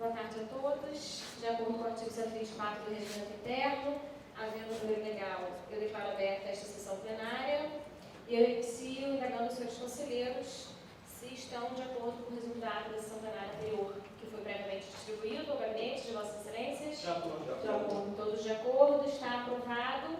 Boa tarde a todos. De acordo com o artigo 124 do Regimento Interno, havendo número legal, eu declaro aberta esta sessão plenária e eu inicio indagando os senhores conselheiros se estão de acordo com o resultado da sessão plenária anterior, que foi previamente distribuído ao gabinete de Vossas Excelências. De acordo. Todos de acordo, está aprovado.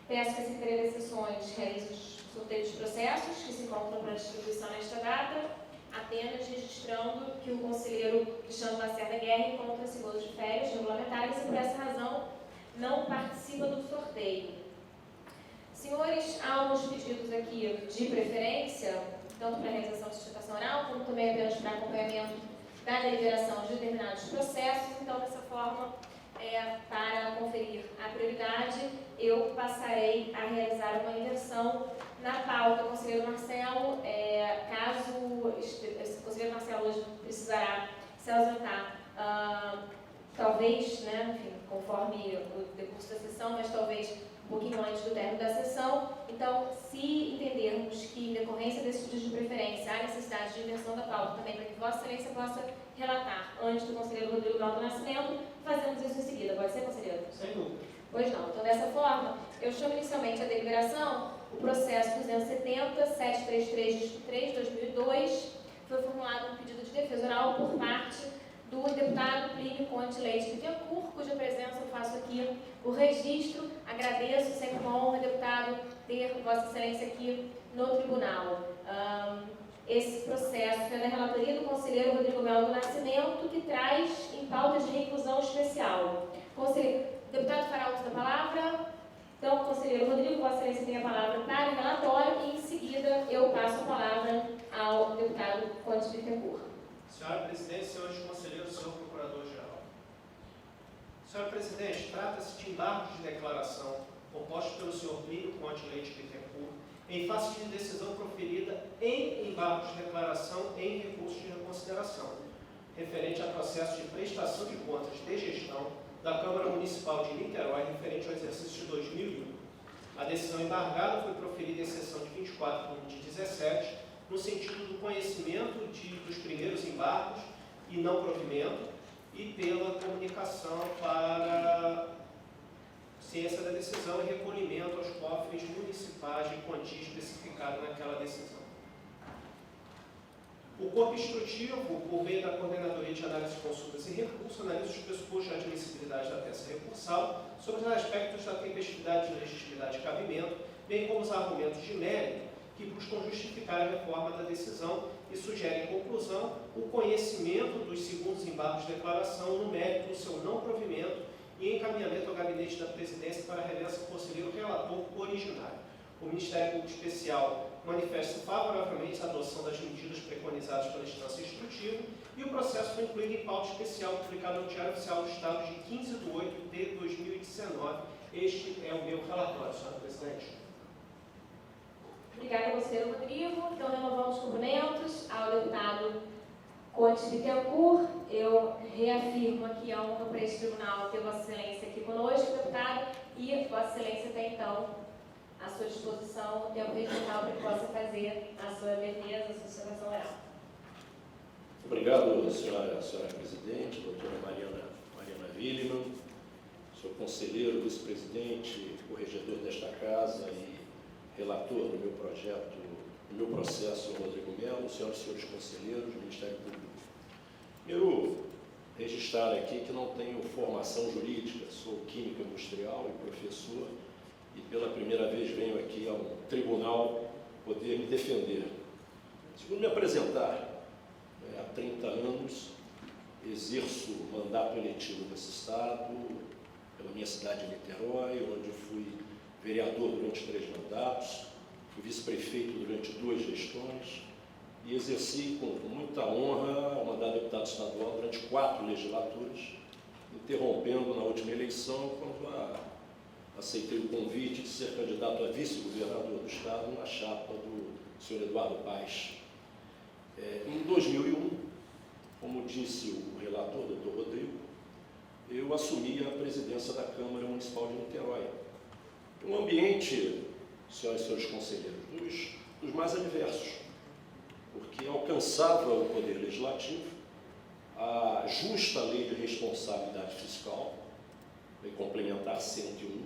Peço que a Secretaria das Sessões realize os sorteios de processos que se encontram para distribuição nesta data, apenas registrando que o conselheiro Cristiano Lacerda Guerra encontra-se em gozo de férias regulamentares e, por essa razão, não participa do sorteio. Senhores, há alguns pedidos aqui de preferência, tanto para a realização de sustentação oral, como também apenas para acompanhamento da deliberação de determinados processos. Então, dessa forma, para conferir a prioridade, eu passarei a realizar uma inversão na pauta. Conselheiro Marcelo, caso o conselheiro Marcelo hoje precisará se ausentar, talvez, enfim, conforme o decurso da sessão, mas talvez um pouquinho antes do término da sessão. Então, se entendermos que, em decorrência desse pedido de preferência, há necessidade de inversão da pauta também para que Vossa Excelência possa relatar antes do conselheiro Rodrigo Grau do Nascimento, fazemos isso em seguida. Pode ser, conselheiro? Sem dúvida. Pois não. Então, dessa forma, eu chamo inicialmente a deliberação o processo 270-733-3/2002. Foi formulado um pedido de defesa oral por parte do deputado Plínio Conde Leite Bittencourt, cuja presença eu faço aqui o registro. Agradeço, sempre uma honra, deputado, ter Vossa Excelência aqui no tribunal. Esse processo é da relatoria do conselheiro Rodrigo Melo do Nascimento, que traz em pauta de reclusão especial. Deputado fará uso da palavra. Então, conselheiro Rodrigo, Vossa Excelência tem a palavra para o relatório e, em seguida, eu passo a palavra ao deputado Conde Bittencourt. Senhora Presidente, senhores conselheiros, senhor Procurador-Geral. Senhora Presidente, trata-se de embargos de declaração proposto pelo senhor Plínio Conde Leite Bittencourt em face de decisão proferida em embargos de declaração em recurso de reconsideração, referente a processo de prestação de contas de gestão da Câmara Municipal de Niterói, referente ao exercício de 2001. A decisão embargada foi proferida em sessão de 24 de 2017, no sentido do conhecimento dos primeiros embargos e não provimento, e pela comunicação para ciência da decisão e recolhimento aos cofres municipais de quantia especificada naquela decisão. O corpo instrutivo, por meio da Coordenadoria de Análise de Consultas e Recursos, analisa os pressupostos de admissibilidade da peça recursal sobre os aspectos da tempestividade, de legitimidade e cabimento, bem como os argumentos de mérito que buscam justificar a reforma da decisão e sugerem, em conclusão, o conhecimento dos segundos embargos de declaração no mérito do seu não provimento e encaminhamento ao gabinete da presidência para a reversa ao conselheiro relator originário. O Ministério Público Especial manifesta favoravelmente a adoção das medidas preconizadas pela instância instrutiva e o processo foi incluído em pauta especial publicada no Diário Oficial do Estado de 15 de 8 de 2019. Este é o meu relatório, senhora Presidente. Obrigada, conselheiro Rodrigo. Então, renovamos os cumprimentos ao deputado Conde Bittencourt. Eu reafirmo aqui a honra para este tribunal ter Vossa Excelência aqui conosco, deputado, e Vossa Excelência tem, então, à sua disposição o tempo regimental para que possa fazer a sua defesa, a sua sustentação oral. Obrigado, senhora Presidente, doutora Mariana Willemann, senhor conselheiro, vice-presidente, corregedor desta casa e relator do meu projeto, do meu processo, Rodrigo Melo, senhoras e senhores conselheiros do Ministério Público. Primeiro, registrar aqui que não tenho formação jurídica, sou químico industrial e professor, e pela primeira vez venho aqui ao tribunal poder me defender. Segundo, me apresentar, há 30 anos exerço mandato eletivo nesse estado, pela minha cidade de Niterói, onde fui vereador durante 3 mandatos, fui vice-prefeito durante 2 gestões e exerci com muita honra o mandato de deputado estadual durante 4 legislaturas, interrompendo na última eleição quando aceitei o convite de ser candidato a vice-governador do estado na chapa do senhor Eduardo Paes. Em 2001, como disse o relator, doutor Rodrigo, eu assumi a presidência da Câmara Municipal de Niterói. Um ambiente, senhoras e senhores conselheiros, dos mais adversos, porque alcançava o poder legislativo a justa lei de responsabilidade fiscal, lei complementar 101,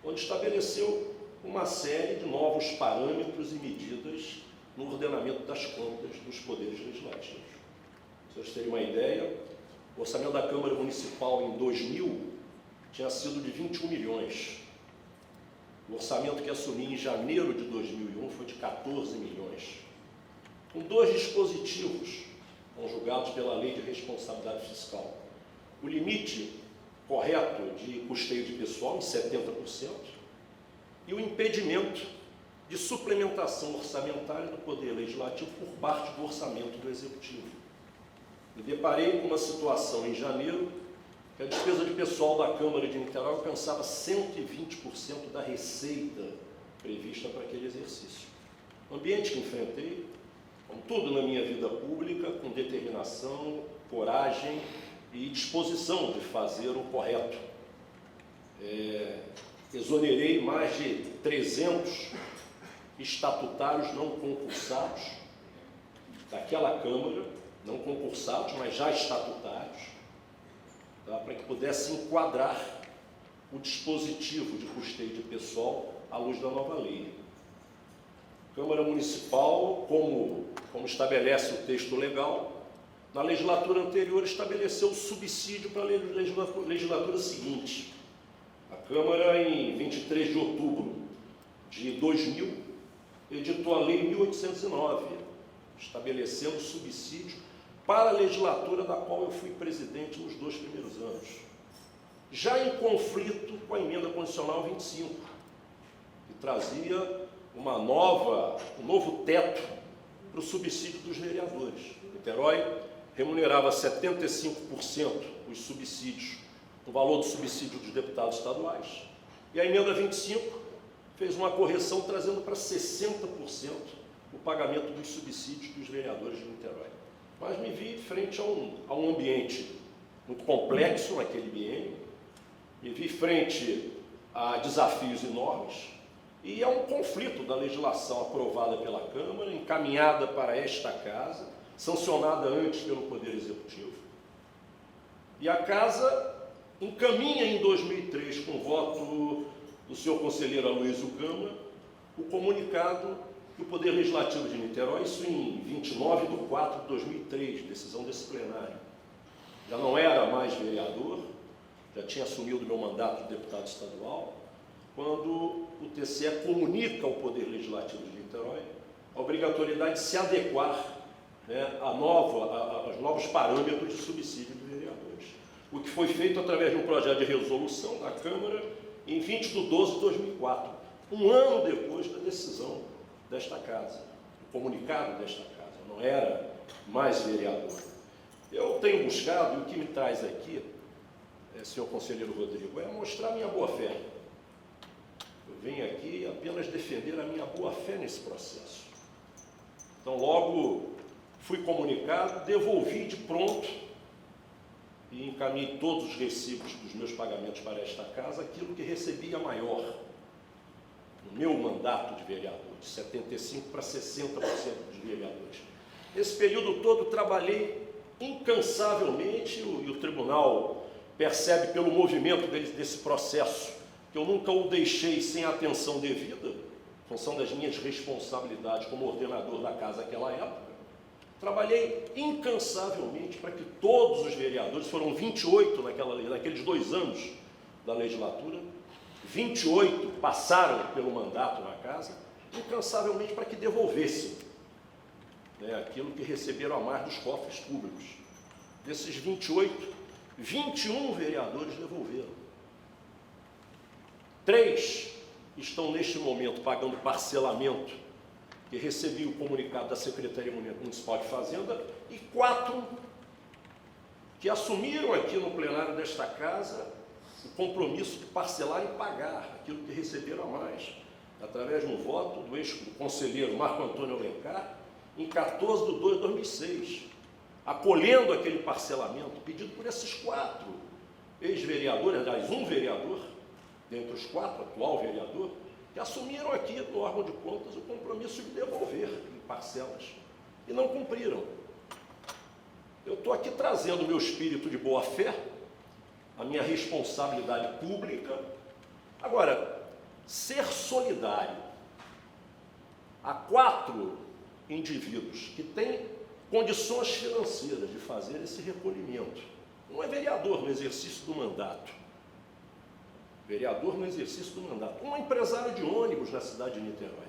onde estabeleceu uma série de novos parâmetros e medidas no ordenamento das contas dos poderes legislativos. Se vocês terem uma ideia, o orçamento da Câmara Municipal em 2000 tinha sido de 21 milhões. O orçamento que assumi em janeiro de 2001 foi de 14 milhões. Com dois dispositivos conjugados pela Lei de Responsabilidade Fiscal. O limite correto de custeio de pessoal em 70% e o impedimento de suplementação orçamentária do Poder Legislativo por parte do orçamento do Executivo. Me deparei com uma situação em janeiro que a despesa de pessoal da Câmara de Niterói alcançava 120% da receita prevista para aquele exercício. O ambiente que enfrentei, como tudo na minha vida pública, com determinação, coragem e disposição de fazer o correto. Exonerei mais de 300 estatutários não concursados daquela Câmara, não concursados, mas já estatutários, tá, para que pudesse enquadrar o dispositivo de custeio de pessoal à luz da nova lei. Câmara Municipal, como estabelece o texto legal, na legislatura anterior estabeleceu o subsídio para a legislatura seguinte. A Câmara, em 23 de outubro de 2000, editou a Lei 1809, estabelecendo subsídio para a legislatura da qual eu fui presidente nos 2 primeiros anos. Já em conflito com a Emenda Constitucional 25, que trazia um novo teto para o subsídio dos vereadores. Niterói remunerava 75% os subsídios, o valor do subsídio dos deputados estaduais, e a Emenda 25 fez uma correção trazendo para 60% o pagamento dos subsídios dos vereadores de Niterói. Mas me vi frente a um ambiente muito complexo naquele biênio, me vi frente a desafios enormes, e é um conflito da legislação aprovada pela Câmara, encaminhada para esta Casa, sancionada antes pelo Poder Executivo. E a Casa encaminha em 2003, com o voto do senhor conselheiro Aloysio Gama, o comunicado que o Poder Legislativo de Niterói, isso em 29 de 4 de 2003, decisão desse plenário. Já não era mais vereador, já tinha assumido o meu mandato de deputado estadual, quando o TCE comunica ao Poder Legislativo de Niterói a obrigatoriedade de se adequar, né, aos novos parâmetros de subsídio de vereadores. O que foi feito através de um projeto de resolução da Câmara em 20 de 12 de 2004, um ano depois da decisão desta Casa, do comunicado desta Casa. Eu não era mais vereador. Eu tenho buscado, e o que me traz aqui, senhor conselheiro Rodrigo, é mostrar minha boa-fé. Eu venho aqui apenas defender a minha boa-fé nesse processo. Então, logo fui comunicado, devolvi de pronto e encaminhei todos os recibos dos meus pagamentos para esta Casa, aquilo que recebia maior no meu mandato de vereador, de 75% para 60% dos vereadores. Nesse período todo trabalhei incansavelmente, e o tribunal percebe pelo movimento desse processo que eu nunca o deixei sem atenção devida, em função das minhas responsabilidades como ordenador da Casa naquela época. Trabalhei incansavelmente para que todos os vereadores, foram 28 naqueles 2 anos da legislatura, 28 passaram pelo mandato na Casa, incansavelmente para que devolvessem, né, aquilo que receberam a mais dos cofres públicos. Desses 28, 21 vereadores devolveram. 3 estão neste momento pagando parcelamento, que recebi o comunicado da Secretaria Municipal de Fazenda, e 4 que assumiram aqui no plenário desta Casa o compromisso de parcelar e pagar aquilo que receberam a mais, através de um voto do ex-conselheiro Marco Antônio Alencar, em 14 de 2 de 2006, acolhendo aquele parcelamento pedido por esses 4 ex-vereadores, aliás, um vereador, dentre os 4, atual vereador, que assumiram aqui no órgão de contas o compromisso de devolver em parcelas, e não cumpriram. Eu estou aqui trazendo o meu espírito de boa-fé, a minha responsabilidade pública. Agora, ser solidário a 4 indivíduos que têm condições financeiras de fazer esse recolhimento. Não é vereador no exercício do mandato. Vereador no exercício do mandato. Um empresário de ônibus na cidade de Niterói.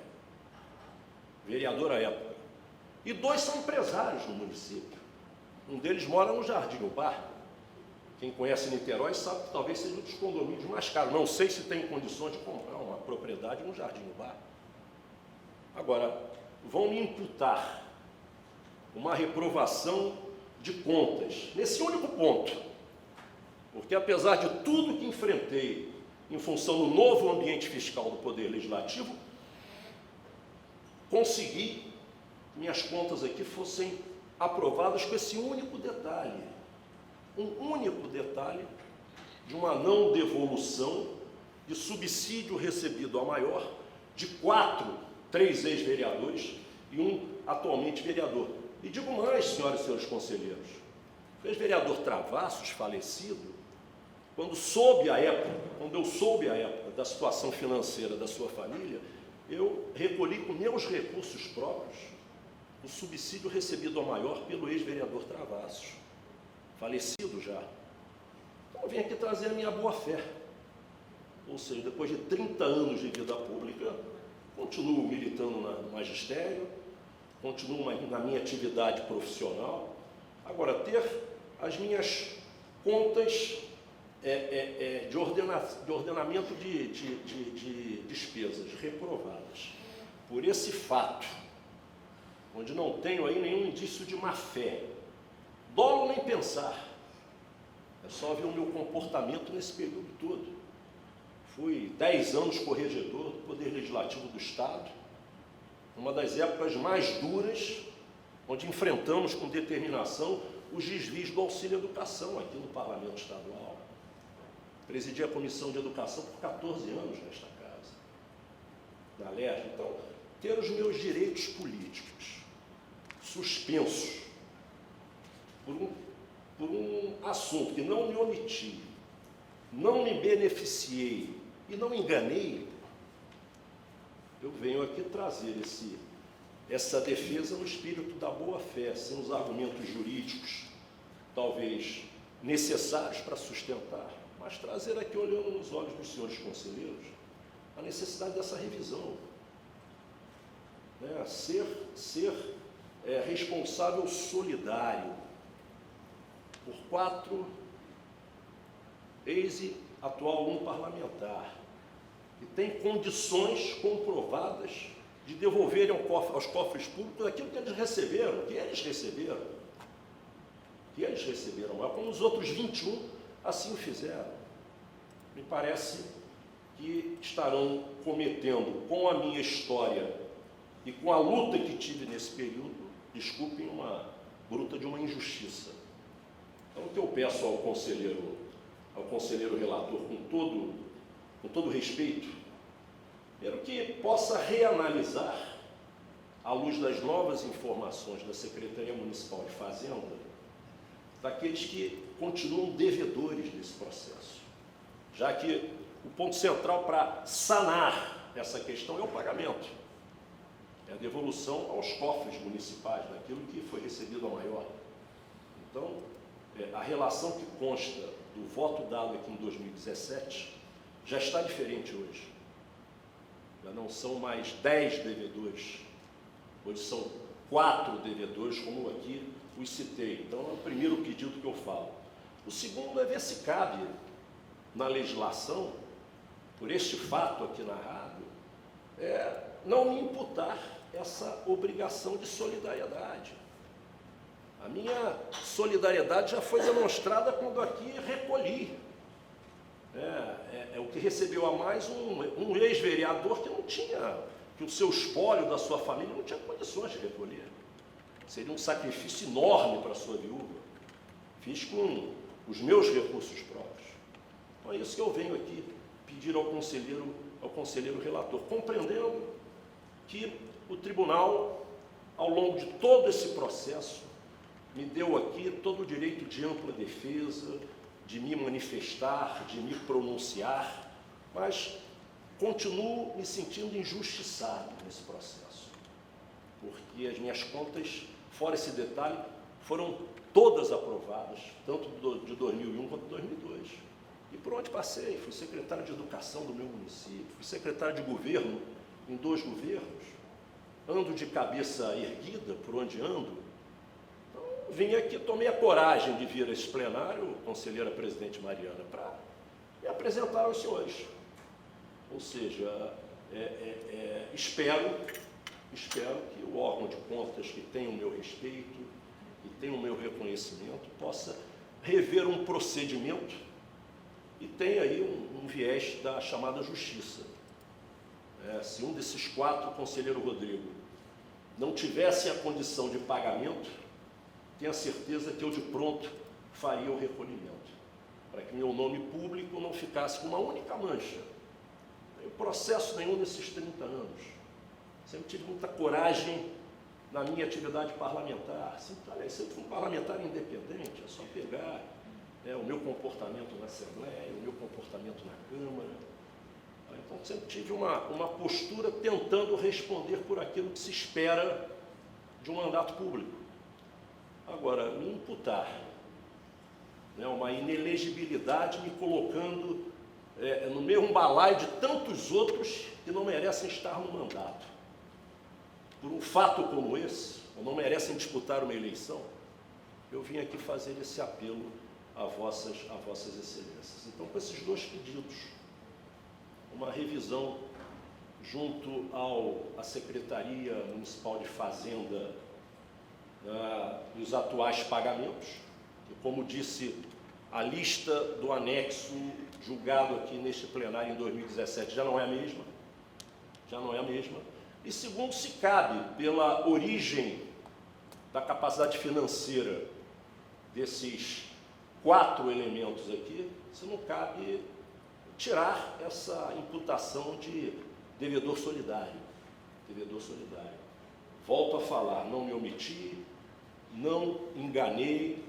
Vereador à época. E 2 são empresários no município. Um deles mora no Jardim Bar. Quem conhece Niterói sabe que talvez seja um dos condomínios mais caros. Não sei se tem condições de comprar uma propriedade no Jardim Bar. Agora, vão me imputar uma reprovação de contas nesse único ponto. Porque apesar de tudo que enfrentei em função do novo ambiente fiscal do Poder Legislativo, consegui que minhas contas aqui fossem aprovadas com esse único detalhe. Um único detalhe de uma não devolução de subsídio recebido a maior de 3 ex-vereadores e um atualmente vereador. E digo mais, senhoras e senhores conselheiros, o ex-vereador Travassos, falecido, quando eu soube à época da situação financeira da sua família, eu recolhi com meus recursos próprios o subsídio recebido a maior pelo ex-vereador Travassos, falecido já. Então eu vim aqui trazer a minha boa-fé. Ou seja, depois de 30 anos de vida pública, continuo militando no magistério, continuo na minha atividade profissional. Agora, ter as minhas contas de ordenamento de despesas reprovadas por esse fato, onde não tenho aí nenhum indício de má-fé, dolo nem pensar, é só ver o meu comportamento nesse período todo. Fui 10 anos corregedor do Poder Legislativo do Estado, uma das épocas mais duras, onde enfrentamos com determinação os desvios do auxílio educação aqui no Parlamento Estadual. Presidi a Comissão de Educação por 14 anos nesta casa, na LERJ. Então, ter os meus direitos políticos suspensos por um assunto que não me omiti, não me beneficiei e não enganei, eu venho aqui trazer essa defesa no espírito da boa-fé, sem os argumentos jurídicos, talvez necessários para sustentar, mas trazer aqui, olhando nos olhos dos senhores conselheiros, a necessidade dessa revisão. Ser responsável solidário por 4 ex e atual 1 parlamentar, que tem condições comprovadas de devolverem aos cofres públicos aquilo que eles receberam, mas como os outros 21 assim o fizeram. Me parece que estarão cometendo, com a minha história e com a luta que tive nesse período, desculpem, uma bruta de uma injustiça. Então, o que eu peço ao conselheiro relator, com todo respeito, era que possa reanalisar, à luz das novas informações da Secretaria Municipal de Fazenda, daqueles que continuam devedores desse processo, já que o ponto central para sanar essa questão é o pagamento, é a devolução aos cofres municipais daquilo que foi recebido a maior. Então, a relação que consta do voto dado aqui em 2017 já está diferente hoje. Já não são mais 10 devedores, hoje são 4 devedores, como aqui os citei. Então, é o primeiro pedido que eu falo. O segundo é ver se cabe na legislação, por este fato aqui narrado, não me imputar essa obrigação de solidariedade. A minha solidariedade já foi demonstrada quando aqui recolhi. O que recebeu a mais um ex-vereador que não tinha, que o seu espólio da sua família não tinha condições de recolher. Seria um sacrifício enorme para a sua viúva. Fiz com os meus recursos próprios. Então é isso que eu venho aqui pedir ao conselheiro relator, compreendendo que o tribunal, ao longo de todo esse processo, me deu aqui todo o direito de ampla defesa, de me manifestar, de me pronunciar, mas continuo me sentindo injustiçado nesse processo, porque as minhas contas, fora esse detalhe, foram todas aprovadas, tanto de 2001 quanto de 2002. E por onde passei, fui secretário de Educação do meu município, fui secretário de Governo em 2 governos, ando de cabeça erguida por onde ando. Então, vim aqui, tomei a coragem de vir a esse plenário, conselheira presidente Mariana, para me apresentar aos senhores. Ou seja, espero que o órgão de contas, que tem o meu respeito e tem o meu reconhecimento, possa rever um procedimento e tem aí um viés da chamada justiça. Se um desses 4, o conselheiro Rodrigo, não tivesse a condição de pagamento, tenha certeza que eu de pronto faria o recolhimento, para que meu nome público não ficasse com uma única mancha. Não tem processo nenhum nesses 30 anos. Sempre tive muita coragem na minha atividade parlamentar. Sempre fui um parlamentar independente, é só pegar o meu comportamento na Assembleia, o meu comportamento na Câmara. Então, sempre tive uma postura tentando responder por aquilo que se espera de um mandato público. Agora, me imputar uma inelegibilidade, me colocando no mesmo balaio de tantos outros que não merecem estar no mandato. Por um fato como esse, ou não merecem disputar uma eleição, eu vim aqui fazer esse apelo a vossas excelências. Então, com esses 2 pedidos, uma revisão junto à Secretaria Municipal de Fazenda dos atuais pagamentos, e como disse, a lista do anexo julgado aqui neste plenário em 2017 já não é a mesma, e segundo, se cabe, pela origem da capacidade financeira desses 4 elementos aqui, se não cabe tirar essa imputação de devedor solidário. Volto a falar, não me omiti, não enganei,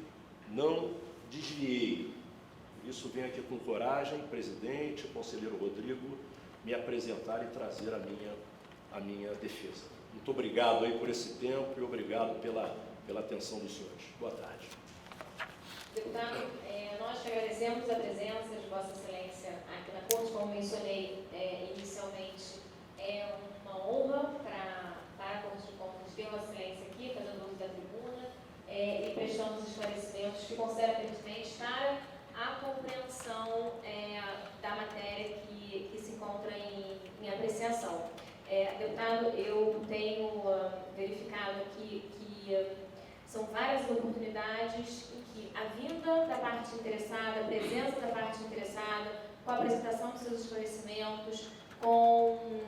não desviei. Por isso venho aqui com coragem, presidente, conselheiro Rodrigo, me apresentar e trazer a minha defesa. Muito obrigado aí por esse tempo e obrigado pela atenção dos senhores. Boa tarde. Deputado, nós te agradecemos a presença de Vossa Excelência aqui na Corte. Como mencionei inicialmente, é uma honra para a Corte de Contas ter Vossa Excelência aqui, fazendo uso da tribuna e prestando os esclarecimentos que considera pertinentes para a compreensão da matéria que se encontra em apreciação. Deputado, eu tenho verificado aqui que são várias oportunidades em que a vinda da parte interessada, a presença da parte interessada, com a apresentação dos seus esclarecimentos, com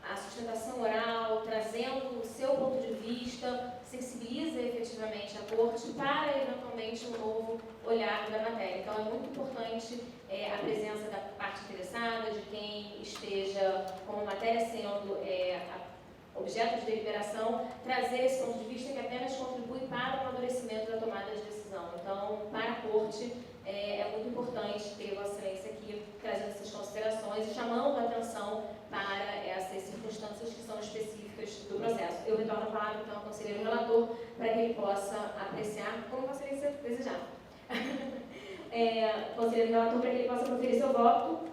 a sustentação oral, trazendo o seu ponto de vista, sensibiliza efetivamente a Corte para, eventualmente, um novo olhar da matéria. Então, é muito importante a presença da parte interessada, de quem esteja com a matéria sendo objeto de deliberação, trazer esse ponto de vista que apenas contribui para o amadurecimento da tomada de decisão. Então, para a Corte, é muito importante ter Vossa Excelência aqui trazendo essas considerações e chamando a atenção para essas circunstâncias que são específicas do processo. Eu retorno a palavra, então, ao conselheiro relator, para que ele possa apreciar como Vossa Excelência desejar. Conselheiro relator, para que ele possa proferir seu voto.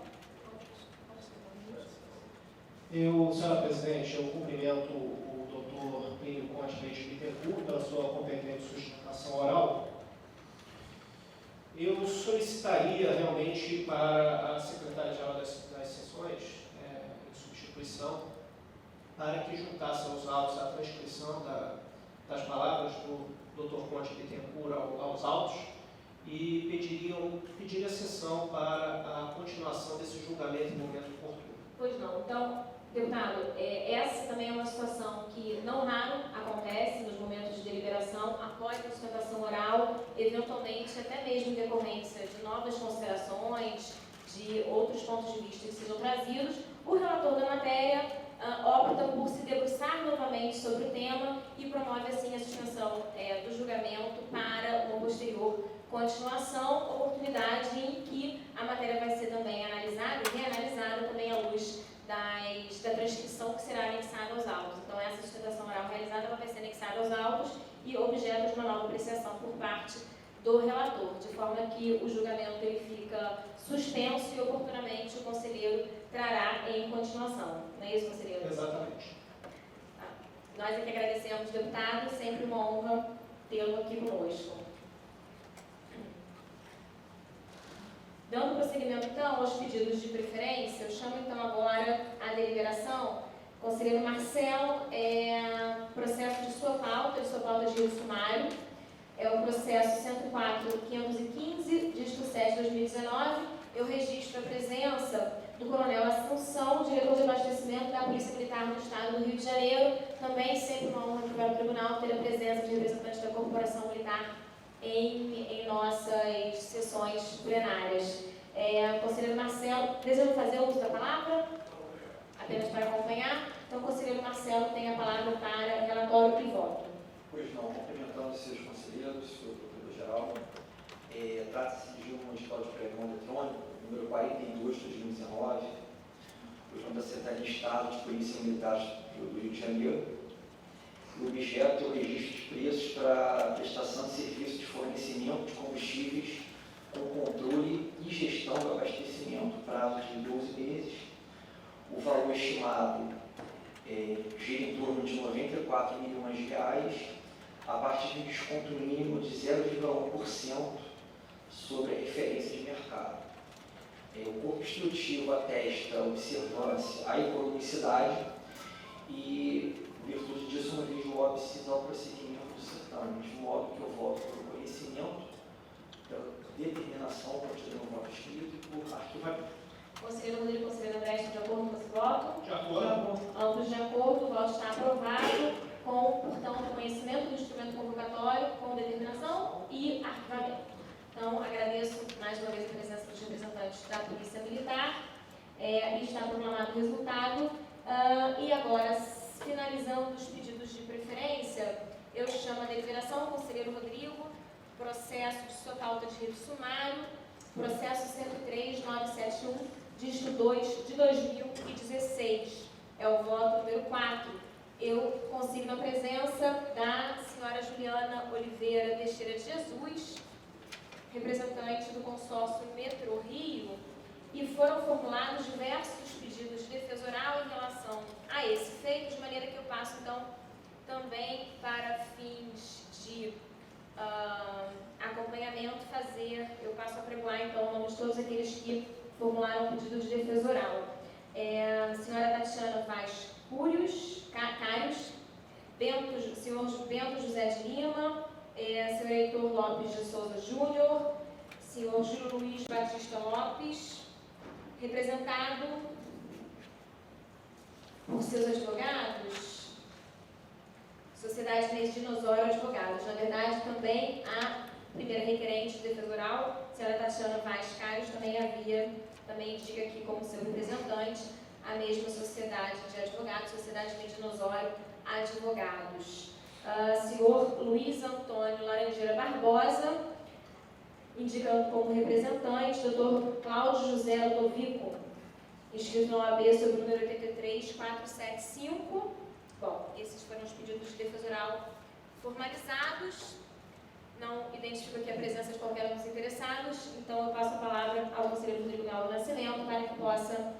Senhora Presidente, eu cumprimento o doutor Plínio Conte Leite Bittencourt pela sua competente sustentação oral. Eu solicitaria realmente para a Secretaria-Geral das Sessões, em substituição, para que juntasse aos autos a transcrição das palavras do doutor Conte Bittencourt aos autos e pediria a sessão para a continuação desse julgamento em momento oportuno. Pois não. Então, deputado, essa também é uma situação que não raro acontece nos momentos de deliberação, após a sustentação oral, eventualmente até mesmo em decorrência de novas considerações, de outros pontos de vista que sejam trazidos, o relator da matéria opta por se debruçar novamente sobre o tema e promove assim a suspensão definição do julgamento para uma posterior continuação, oportunidade em que a matéria vai ser também analisada e reanalisada também à luz da transcrição que será anexada aos autos. Então, essa sustentação oral realizada ela vai ser anexada aos autos e objeto de uma nova apreciação por parte do relator, de forma que o julgamento ele fica suspenso e oportunamente o conselheiro trará em continuação. Não é isso, conselheiro? Exatamente. Tá. Nós aqui agradecemos, deputado, sempre uma honra tê-lo aqui conosco. Dando prosseguimento, então, aos pedidos de preferência, eu chamo, então, agora a deliberação. Conselheiro Marcelo, processo de sua pauta de rio sumário, é o processo 104.515, dígito 7 de 2019. Eu registro a presença do Coronel Assunção, diretor de abastecimento da Polícia Militar do Estado do Rio de Janeiro. Também sempre uma honra para o tribunal ter a presença de representantes da Corporação Militar em nossas sessões plenárias. Conselheiro Marcelo, deseja fazer uso da palavra? Apenas para acompanhar. Então, conselheiro Marcelo tem a palavra para relatório e voto. Pois não, cumprimentando os seus conselheiros, senhor procurador-geral. Trata-se de um edital de pregão eletrônico, número 42 de 2019, do da Secretaria de Estado de Polícia Militar do Rio de Janeiro. O objeto é o registro de preços para prestação de serviço de fornecimento de combustíveis com controle e gestão do abastecimento, prazo de 12 meses. O valor estimado gira em torno de 94 milhões de reais, a partir de um desconto mínimo de 0,1% sobre a referência de mercado. O corpo instrutivo atesta a observância à economicidade e, em virtude disso, não vejo óbices ao prosseguimento do certame, de modo que eu voto por conhecimento, pela determinação, continuando o voto escrito e por arquivamento. Conselheiro Rodrigo e conselheiro André, estão de acordo com esse voto? De acordo. Ambos de acordo, o voto está aprovado, com, portanto, conhecimento do instrumento convocatório, com determinação e arquivamento. Então, agradeço mais uma vez a presença dos representantes da Polícia Militar. E está proclamado o resultado. E agora, finalizando os pedidos de preferência, eu chamo a deliberação, conselheiro Rodrigo, processo de sua pauta de rito sumário, processo 103.971, dígito 2 de 2016. É o voto número 4. Eu consigno a presença da senhora Juliana Oliveira Teixeira de Jesus, representante do consórcio Metrô Rio, e foram formulados diversos pedidos de defesa oral em relação a esse feito, de maneira que eu passo, então, também para fins de acompanhamento, eu passo a pregoar, então, o nome de todos aqueles que formularam o pedido de defesa oral. A senhora Tatiana Vaz Cários, senhor Bento José de Lima, senhor Heitor Lopes de Souza Júnior, senhor Júlio Luiz Batista Lopes, representado por seus advogados, Sociedade Medina Osório Advogados. Na verdade, também a primeira requerente de defesa oral, a senhora Tatiana Vaz Cários, também indica aqui como seu representante a mesma Sociedade de Advogados, Sociedade Medina Osório Advogados. Senhor Luiz Antônio Laranjeira Barbosa, indicando como representante, Dr. Cláudio José Ludovico, inscrito na OAB sob o número 83475. Bom, esses foram os pedidos de defesa oral formalizados. Não identifico aqui a presença de qualquer um dos interessados, então eu passo a palavra ao conselheiro Rodrigo Galo Nascimento para que possa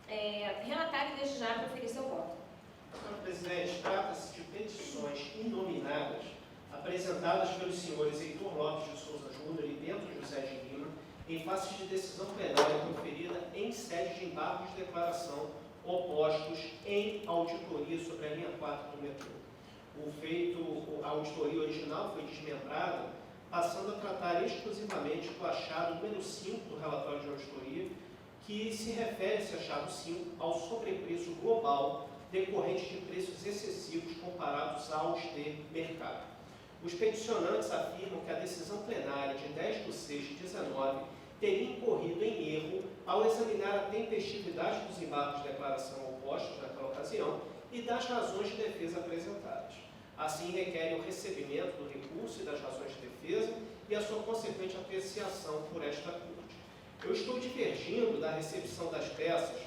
relatar e desde já proferir seu voto. Senhor presidente, trata-se de petições inominadas apresentadas pelos senhores Heitor Lopes de Souza Júnior e Bento José de Lima em face de decisão plenária proferida em sede de embargos de declaração opostos em auditoria sobre a linha 4 do metrô. A auditoria original foi desmembrada, passando a tratar exclusivamente do achado número 5 do relatório de auditoria, que se refere, esse achado 5, ao sobrepreço global decorrente de preços excessivos comparados aos de mercado. Os peticionantes afirmam que a decisão plenária de 10/6/19 teria incorrido em erro ao examinar a tempestividade dos embargos de declaração opostos naquela ocasião e das razões de defesa apresentadas. Assim, requerem o recebimento do recurso e das razões de defesa e a sua consequente apreciação por esta Corte. Eu estou divergindo da recepção das peças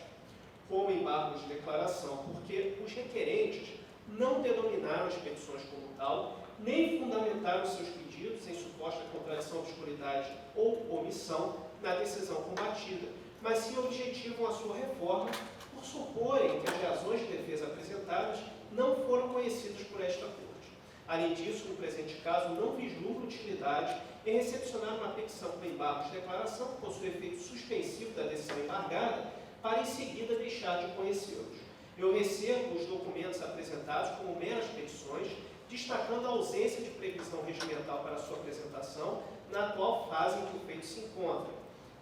como embargo de declaração, porque os requerentes não denominaram as petições como tal, nem fundamentaram seus pedidos em suposta contradição, obscuridade ou omissão na decisão combatida, mas sim objetivam a sua reforma por suporem que as razões de defesa apresentadas não foram conhecidas por esta Corte. Além disso, no presente caso, não vislumbro utilidade em recepcionar uma petição com embargo de declaração que possui efeito suspensivo da decisão embargada, para em seguida deixar de conhecê-los. Eu recebo os documentos apresentados como meras petições, destacando a ausência de previsão regimental para sua apresentação na atual fase em que o feito se encontra,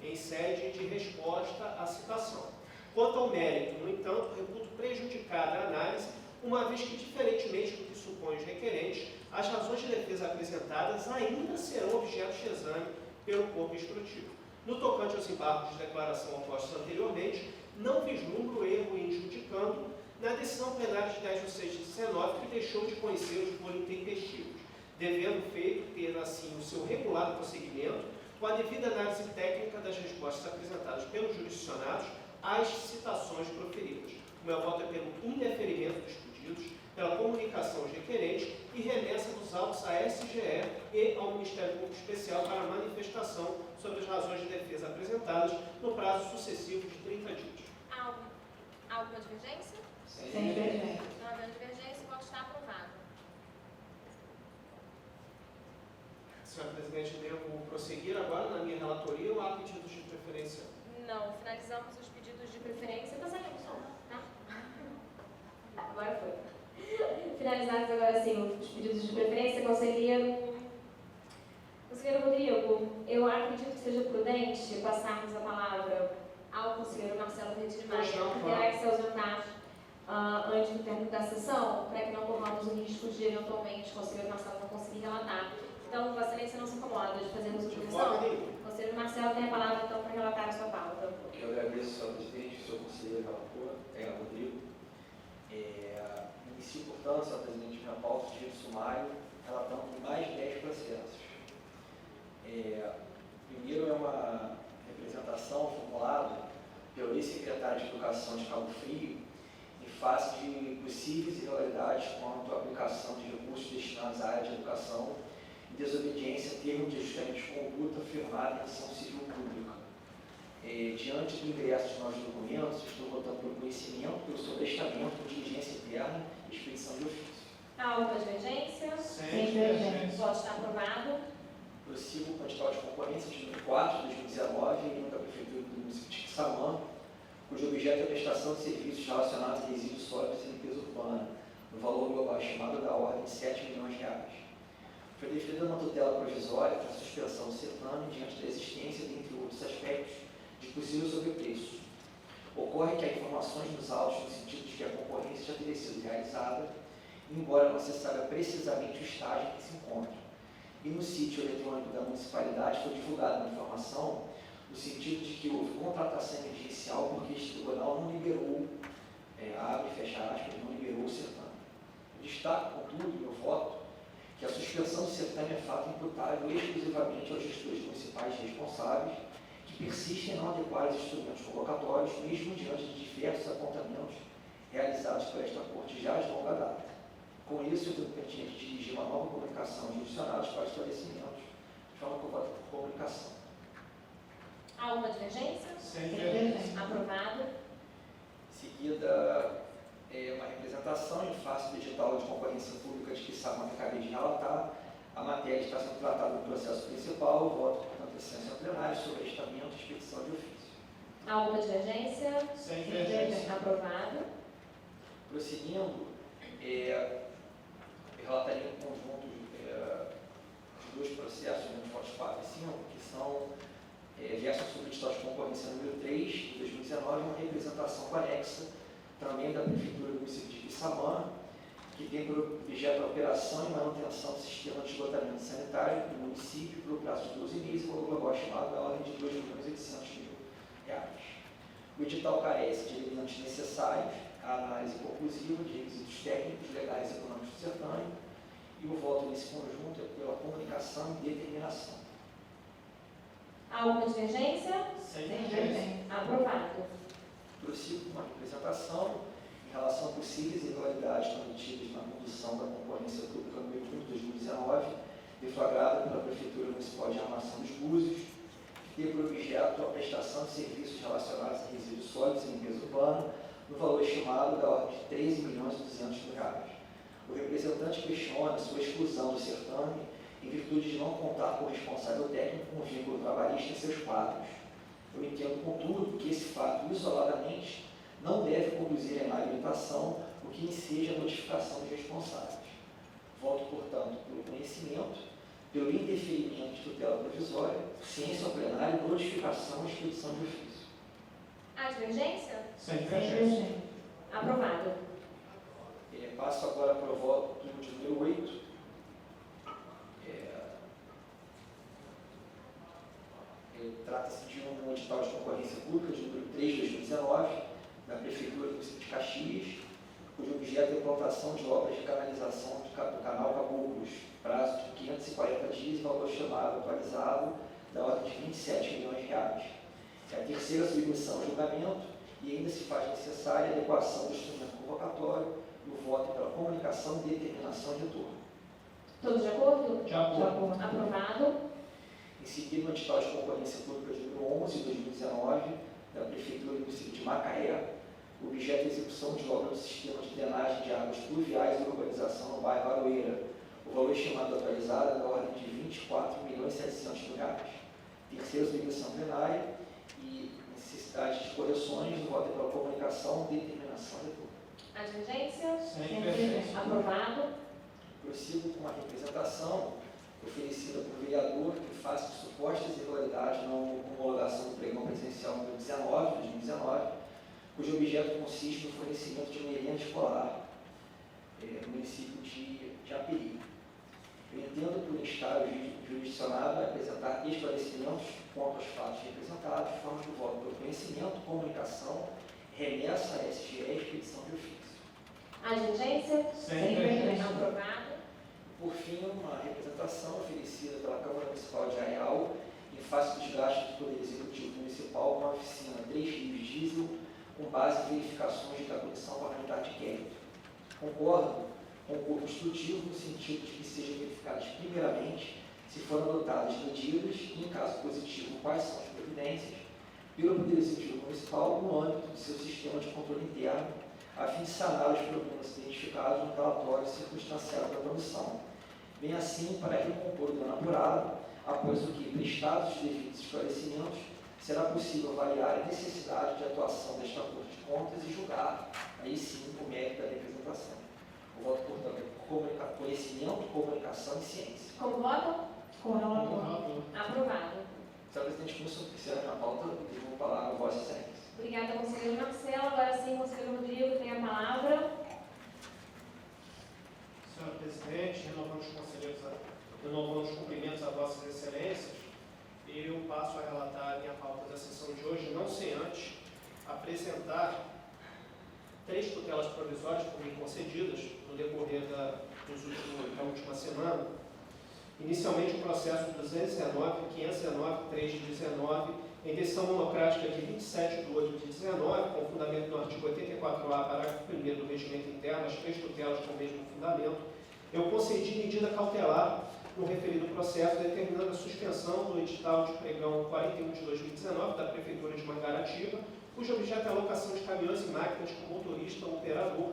em sede de resposta à citação. Quanto ao mérito, no entanto, reputo prejudicada a análise, uma vez que, diferentemente do que supõem os requerentes, as razões de defesa apresentadas ainda serão objeto de exame pelo corpo instrutivo. No tocante aos embargos de declaração opostos anteriormente, não vislumbro erro em judicando na decisão plenária de 10 de 6 de 19, que deixou de conhecer-os por intempestivos, devendo o feito ter, assim, o seu regulado prosseguimento, com a devida análise técnica das respostas apresentadas pelos jurisdicionados às citações proferidas. O meu voto é pelo indeferimento dos pedidos, pela comunicação aos requerentes e remessa dos autos à SGE e ao Ministério Público Especial para a manifestação sobre as razões de defesa apresentadas no prazo sucessivo de 30 dias. Alguma divergência? Sem divergência. Não havendo divergência, o voto está aprovado. Senhora Presidente, devo prosseguir agora na minha relatoria ou há pedidos de preferência? Não, finalizamos os pedidos de preferência. Passaremos só, tá? Agora foi. Finalizados agora sim os pedidos de preferência, conselheiro Rodrigo, eu acredito que seja prudente passarmos a palavra ao conselheiro Marcelo Retiro Maia, que terá que se ausentar antes do término da sessão, para que não corramos o risco de, eventualmente, o conselheiro Marcelo não conseguir relatar. Então, Vossa Excelência não se incomoda de fazermos a discussão. O conselheiro Marcelo tem a palavra, então, para relatar a sua pauta. Eu agradeço, senhor presidente, senhor conselheiro relator, Rodrigo. Inicio, portanto, senhor presidente, minha pauta de sumário, relatando mais de 10 processos. Primeiro é uma representação formulada pelo ex-secretário de Educação de Cabo Frio em face de possíveis irregularidades quanto à aplicação de recursos destinados à área de educação e desobediência a termo de ajustamento de conduta firmado em ação civil pública. Diante do ingresso de novos documentos, estou votando pelo conhecimento, pelo sobrestamento, diligência interna e expedição de ofício. Há alguma divergência? Sem divergência. O voto está aprovado. Prossigo com o edital de concorrência de número 4 de 2019, em nome da Prefeitura do município de Quissamã, cujo objeto é a prestação de serviços relacionados a resíduos sólidos e limpeza urbana, no valor global estimado da ordem de R$ 7 milhões. Foi deferida uma tutela provisória para a suspensão do certame diante da existência, dentre outros aspectos, de possível sobrepreço. Ocorre que há informações nos autos no sentido de que a concorrência já teria sido realizada, embora não se saiba precisamente o estágio em que se encontra. E no sítio eletrônico da municipalidade foi divulgada uma informação no sentido de que houve contratação emergencial porque este tribunal não liberou, abre e fecha aspas, não liberou o certame. Destaco, contudo, meu voto, que a suspensão do certame é fato imputável exclusivamente aos gestores municipais responsáveis que persistem em não adequar os instrumentos convocatórios, mesmo diante de diversos apontamentos realizados por esta Corte já de longa data. Com isso, eu tenho pertinente de dirigir uma nova comunicação aos jurisdicionados para esclarecimentos, de forma que eu voto por comunicação. Há alguma divergência? Sem divergência. Aprovado. Em seguida, uma representação em face do edital de concorrência pública de Quissamã que acabei de relatar. A matéria está sendo tratada no processo principal. Eu voto, portanto, a sessão plenária sobre estamento e expedição de ofício. Há alguma divergência? Sem divergência. Aprovado. Prosseguindo, eu relataria um conjunto de dois processos, de votos 4 e 5, que são versam sobre o edital de concorrência número 3 de 2019, uma representação conexa também da Prefeitura do município de Quissamã, que tem por objeto a operação e manutenção do sistema de esgotamento sanitário do município pelo prazo de 12 meses, com o global estimado da ordem de R$ 2.800.000. O edital carece de elementos necessários à análise conclusiva de requisitos técnicos, legais e econômicos do certame, E o voto nesse conjunto é pela comunicação e determinação. Há alguma divergência? Sem Sem divergência. divergência. Aprovado. Prossigo com a representação em relação a possíveis irregularidades cometidas na condução da concorrência pública no mês de junho de 2019, deflagrada pela Prefeitura Municipal de Armação dos Búzios, que teve por objeto a prestação de serviços relacionados a resíduos sólidos e limpeza urbana, no valor estimado da ordem de R$ 13.200.000. O representante questiona sua exclusão do certame em virtude de não contar com o responsável técnico com vínculo trabalhista em seus quadros. Eu entendo, contudo, que esse fato, isoladamente, não deve conduzir à inabilitação, o que enseja a notificação dos responsáveis. Voto, portanto, pelo conhecimento, pelo interferimento de tutela provisória, ciência ao plenário, notificação e expedição de ofício. Há divergência? Sem Sem divergência. divergência. Aprovado. Passo agora para o voto de número 8. Trata-se de um edital de concorrência pública de número 3 de 2019, da Prefeitura do município de Caxias, cujo objeto é a implantação de obras de canalização do canal Caboclos, prazo de 540 dias e valor chamado atualizado da ordem de R$ 27 milhões. É a terceira submissão ao julgamento e ainda se faz necessária a adequação do instrumento convocatório e o voto pela comunicação e determinação de retorno. Todos de acordo? De acordo. acordo. Aprovado. Em seguida, no edital de concorrência pública de número 11 de 2019, da Prefeitura do município de Macaé, o objeto é a execução de obra do sistema de drenagem de águas pluviais e urbanização no bairro Aroeira. O valor estimado atualizado é da ordem de R$ 24.700.000. Terceira submissão plenária e necessidade de correções, o voto é pela comunicação e determinação de retorno. Há divergência? Sem Sem divergência. Aprovado. Prossigo com a representação oferecida por vereador que faça supostas irregularidades na homologação do pregão presencial número 19 de 2019, cujo objeto consiste no fornecimento de merenda escolar no município de Aperi. Eu entendo por estar jurisdicionado a apresentar esclarecimentos quanto aos fatos representados, de forma que o voto pelo conhecimento, comunicação, remessa a SGE e expedição de ofício. Há divergência? Sem divergência. Aprovado. Por fim, uma representação oferecida pela Câmara Municipal de Areal em face dos gastos do Poder Executivo Municipal com a oficina 3 Rios Diesel, com base em verificações de condição parlamentar de crédito. Concordo com o corpo instrutivo no sentido de que sejam verificadas primeiramente se foram adotadas medidas e, em caso positivo, quais são as providências pelo Poder Executivo Municipal no âmbito do seu sistema de controle interno, a fim de sanar os problemas identificados no relatório circunstanciado da comissão, bem assim para recompor o dano apurado, após o que, prestados os devidos esclarecimentos, será possível avaliar a necessidade de atuação desta Corte de Contas e julgar, aí sim, o mérito da representação. O voto, portanto, é conhecimento, comunicação e ciência. Como votam? Com relator. Aprovado. Senhora Presidente, como sou terceira minha pauta, eu devo falar a Vossa Excelência. Obrigada, conselheiro Marcelo. Agora sim, conselheiro Rodrigo tem a palavra. Senhora Presidente, renovando os cumprimentos a Vossas Excelências, eu passo a relatar a minha pauta da sessão de hoje, não sem antes apresentar 3 tutelas provisórias por mim concedidas no decorrer da última semana. Inicialmente, o processo 219.519.3 de 19, em decisão monocrática de 27 de 8 de 19, com fundamento no artigo 84A, parágrafo 1º do Regimento Interno, as 3 tutelas com o mesmo fundamento, eu concedi medida cautelar no referido processo, determinando a suspensão do edital de pregão 41 de 2019 da Prefeitura de Mangaratiba, cujo objeto é a alocação de caminhões e máquinas com motorista ou operador,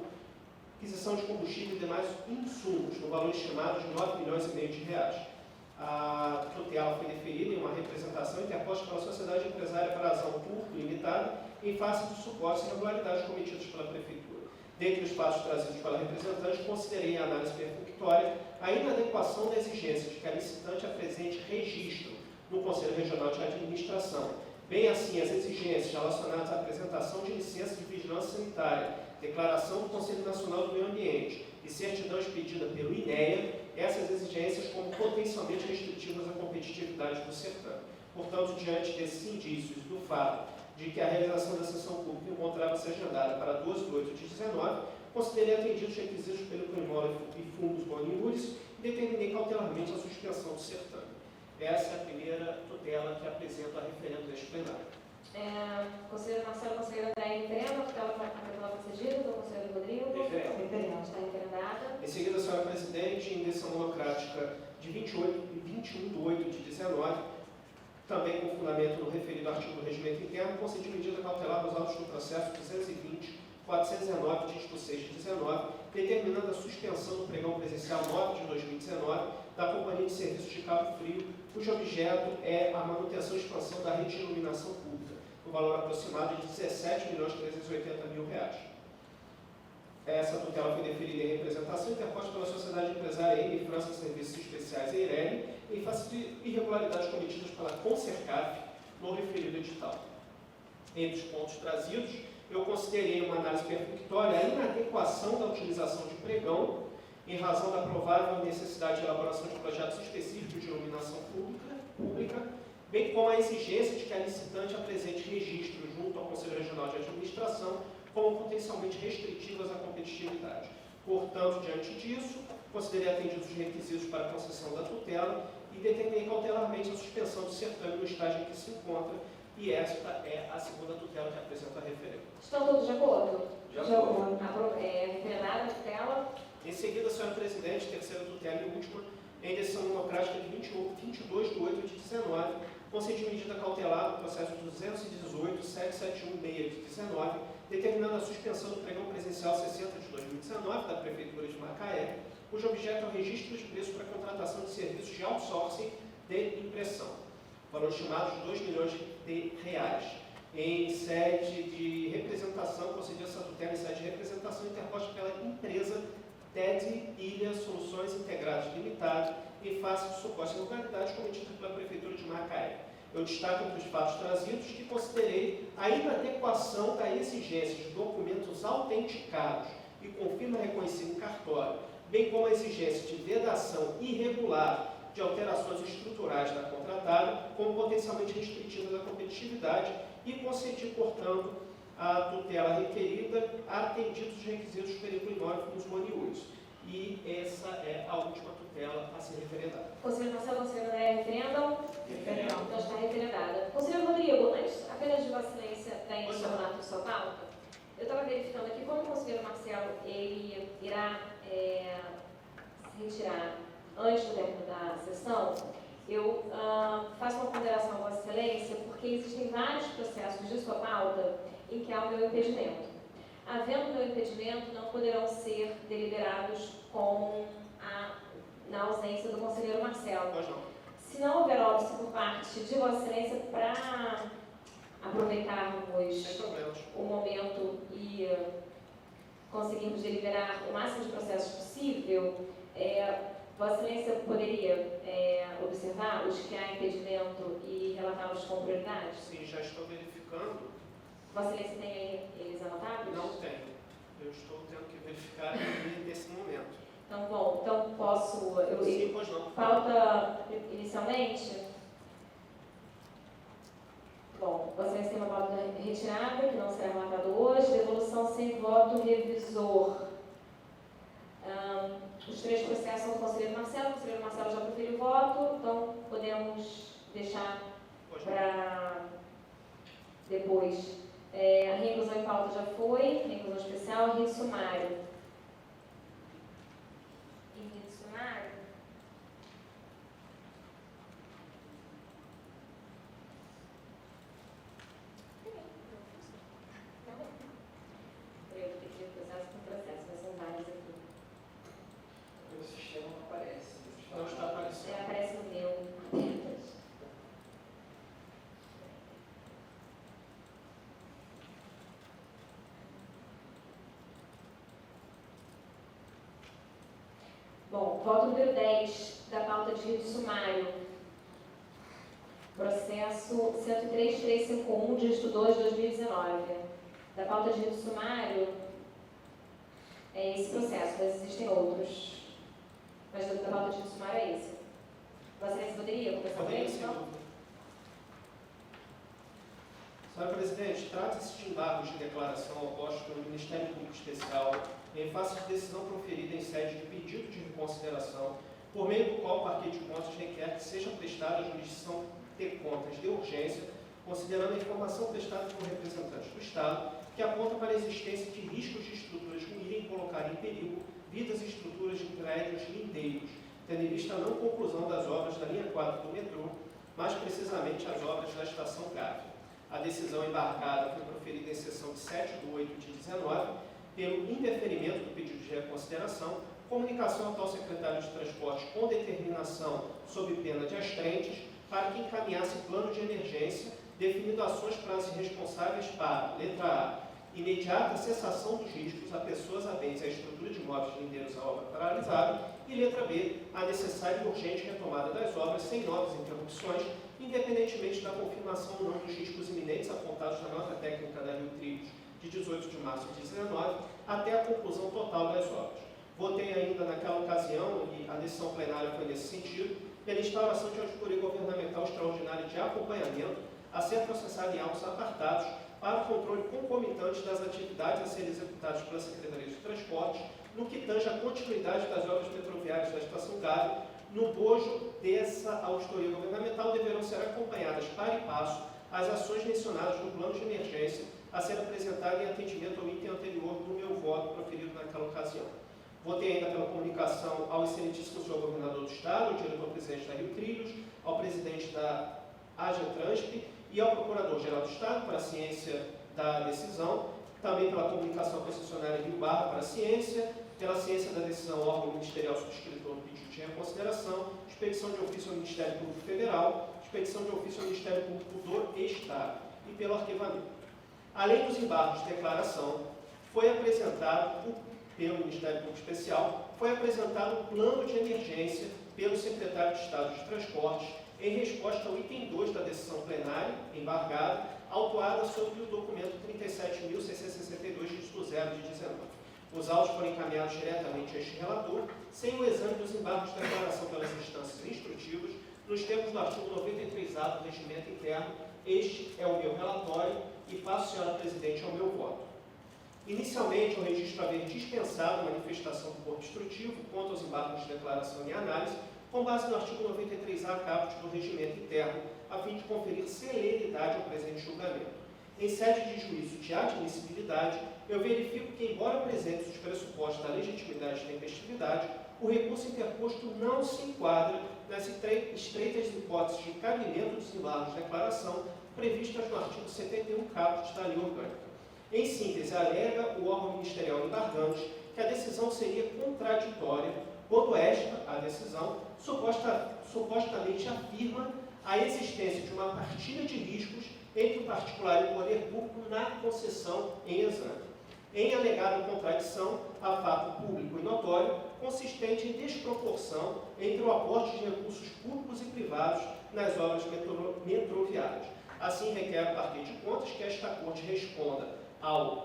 aquisição de combustível e demais insumos, no valor estimado de R$ 9,5 milhões. A tutela foi deferida em uma representação interposta pela Sociedade Empresária Brasão Turco Limitada, em face dos supostos irregularidades cometidas pela Prefeitura. Dentre os fatos trazidos pela representante, considerei a análise perfunctória a inadequação da exigência de que a licitante apresente registro no Conselho Regional de Administração, bem assim as exigências relacionadas à apresentação de licença de vigilância sanitária, declaração do Conselho Nacional do Meio Ambiente e certidão expedida pelo INEA, essas exigências como potencialmente restritivas à competitividade do certame. Portanto, diante desses indícios do fato de que a realização da sessão pública encontrava-se agendada para 12 de 8 de 19, considerei atendidos os requisitos pelo imóvel e fundos boniúris e determinei cautelarmente a suspensão do certame. Essa é a primeira tutela que apresento a referendo deste plenário. Conselheiro Marcelo, conselheiro André, referendo, a tutela concedida do conselheiro Rodrigo. Referendo. Está referendada. Em seguida, a senhora presidente, em decisão monocrática de 21 de 8 de 19, também com fundamento no referido artigo do Regimento Interno, concedi medida cautelar nos autos do processo 220.419, dígito 6 de 19, determinando a suspensão do pregão presencial 9 de 2019 da Companhia de Serviços de Cabo Frio, cujo objeto é a manutenção e expansão da rede de iluminação pública, no valor aproximado de R$ 17.380.000. Essa tutela foi deferida em representação interposta pela Sociedade Empresária M França Serviços Especiais EIRELI, em face de irregularidades cometidas pela Concercaf no referido edital. Entre os pontos trazidos, eu considerei uma análise perfunctória a inadequação da utilização de pregão, em razão da provável necessidade de elaboração de projetos específicos de iluminação pública, bem como a exigência de que a licitante apresente registro junto ao Conselho Regional de Administração como potencialmente restritivas à competitividade. Portanto, diante disso, considerei atendidos os requisitos para a concessão da tutela e determinei cautelarmente a suspensão do certame no estágio em que se encontra, e esta é a segunda tutela que apresento a referendo. Estão todos de acordo? De acordo. Referendada a tutela. Em seguida, senhora presidente, terceira tutela e última, em decisão monocrática de 22 de 8 de 19, concedi medida cautelar no processo 218.771.6 de 19, determinando a suspensão do pregão presencial 60 de 2019 da Prefeitura de Macaé, cujo objeto é o registro de preço para contratação de serviços de outsourcing de impressão, valor estimado de R$ 2 milhões. Em sede de representação, concedi essa tutela em sede de representação interposta pela empresa TED Ilha Soluções Integradas Limitada, em face de suposta irregularidade cometida pela Prefeitura de Macaé. Eu destaco entre os fatos trazidos que considerei a inadequação da exigência de documentos autenticados e com firma reconhecida em cartório, bem como a exigência de vedação irregular de alterações estruturais da contratada, como potencialmente restritivas à competitividade, e concedi, portanto, a tutela requerida, atendidos os requisitos do período imóvel dos boniúris. E essa é a última tutela a ser referendada. Conselheiro Marcelo, conselheiro André, referendam? Referendam. Então está referendada. Conselheiro Rodrigo, antes apenas de Vossa Excelência tem o seu relato de sua pauta, eu estava verificando aqui como o conselheiro Marcelo ele irá se retirar antes do término da sessão. Eu faço uma ponderação a Vossa Excelência porque existem vários processos de sua pauta em que há o meu impedimento. Havendo o meu impedimento, não poderão ser deliberados na ausência do conselheiro Marcelo. Pois não. Se não houver óbice por parte de Vossa Excelência para aproveitarmos Sem problemas. o momento e conseguirmos deliberar o máximo de processos possível, Vossa Excelência poderia observar os que há impedimento e relatá-los com prioridade? Sim, já estou verificando. Vossa Excelência tem aí eles anotados? Não tenho. Eu estou tendo que verificar nesse momento. Então, bom, então posso... Sim, pois não. Pauta inicialmente? Bom, Vossa Excelência tem uma pauta retirada, que não será relatada hoje, devolução sem voto revisor. Os três processos são do conselheiro Marcelo, o conselheiro Marcelo já proferiu o voto, então podemos deixar Pois não. para depois. A reinclusão em pauta já foi, reinclusão especial, rito sumário. Em rito sumário, eu pedi processo por processo, mas são vários aqui. O sistema não aparece. Não está aparecendo. Aparece no meu apenas. Bom, voto número 10 da pauta de rito sumário. Processo 103.351, dígito 2 de 2019. Da pauta de rito sumário, é esse processo, mas existem outros. Mas da pauta de rito sumário é esse. Vossa Excelência poderia começar por Poderia, ele, sem então? dúvida. Senhora Presidente, trata-se de embargos de declaração opostos pelo Ministério Público Especial em face de decisão proferida em sede de pedido de reconsideração, por meio do qual o Parquet de Contas requer que seja prestada a jurisdição de contas de urgência, considerando a informação prestada por representantes do Estado, que aponta para a existência de riscos de estruturas ruírem e colocar em perigo vidas e estruturas de prédios lindeiros, tendo em vista a não conclusão das obras da linha 4 do metrô, mais precisamente as obras da Estação Gávea. A decisão embargada foi proferida em sessão de 7/8/19, pelo indeferimento do pedido de reconsideração, comunicação ao atual secretário de Transportes com determinação sob pena de astrentes para que encaminhasse plano de emergência, definindo ações para as responsáveis para, letra A, imediata cessação dos riscos a pessoas, a bens e a estrutura de imóveis lindeiros à obra paralisada, e letra B, a necessária e urgente retomada das obras sem novas interrupções, independentemente da confirmação ou não dos riscos iminentes apontados na nota técnica da Rio Trilhos de 18 de março de 2019, até a conclusão total das obras. Votei ainda naquela ocasião, e a decisão plenária foi nesse sentido, pela instauração de auditoria governamental extraordinária de acompanhamento a ser processada em autos apartados para o controle concomitante das atividades a serem executadas pela Secretaria de Transportes, no que tange a continuidade das obras metroviárias da Estação Gávea. No bojo dessa auditoria governamental deverão ser acompanhadas para e passo as ações mencionadas no plano de emergência a ser apresentado em atendimento ao item anterior do meu voto proferido naquela ocasião. Votei ainda pela comunicação ao excelentíssimo senhor governador do Estado, ao diretor-presidente da Rio Trilhos, ao presidente da AGETRANSP e ao procurador-geral do Estado para a ciência da decisão, também pela comunicação à concessionária Rio Barra para a ciência, pela ciência da decisão órgão ministerial subscritor do pedido de reconsideração, expedição de ofício ao Ministério Público Federal, expedição de ofício ao Ministério Público do Estado e pelo arquivamento. Além dos embargos de declaração, foi apresentado pelo Ministério Público Especial, foi apresentado um plano de emergência pelo secretário de Estado de Transportes em resposta ao item 2 da decisão plenária, embargada, autuada sobre o documento 37.662, dígito 0 de 19. Os autos foram encaminhados diretamente a este relator, sem o exame dos embargos de declaração pelas instâncias instrutivas, nos termos do artigo 93A do Regimento Interno. Este é o meu relatório e passo, senhora presidente, ao meu voto. Inicialmente, eu registro haver dispensado a manifestação do corpo instrutivo quanto aos embargos de declaração e análise, com base no artigo 93A caput do Regimento Interno, a fim de conferir celeridade ao presente julgamento. Em sede de juízo de admissibilidade, eu verifico que, embora presentes os pressupostos da legitimidade e da tempestividade, o recurso interposto não se enquadra nas estreitas hipóteses de cabimento dos embargos de declaração previstas no artigo 71 caput da Lei Orgânica. Em síntese, alega o órgão ministerial embargante que a decisão seria contraditória quando esta, a decisão, supostamente afirma a existência de uma partilha de riscos entre o particular e o poder público na concessão em exame, em alegada contradição a fato público e notório, consistente em desproporção entre o aporte de recursos públicos e privados nas obras metroviárias. Assim, requer o Parquet de Contas que esta Corte responda ao,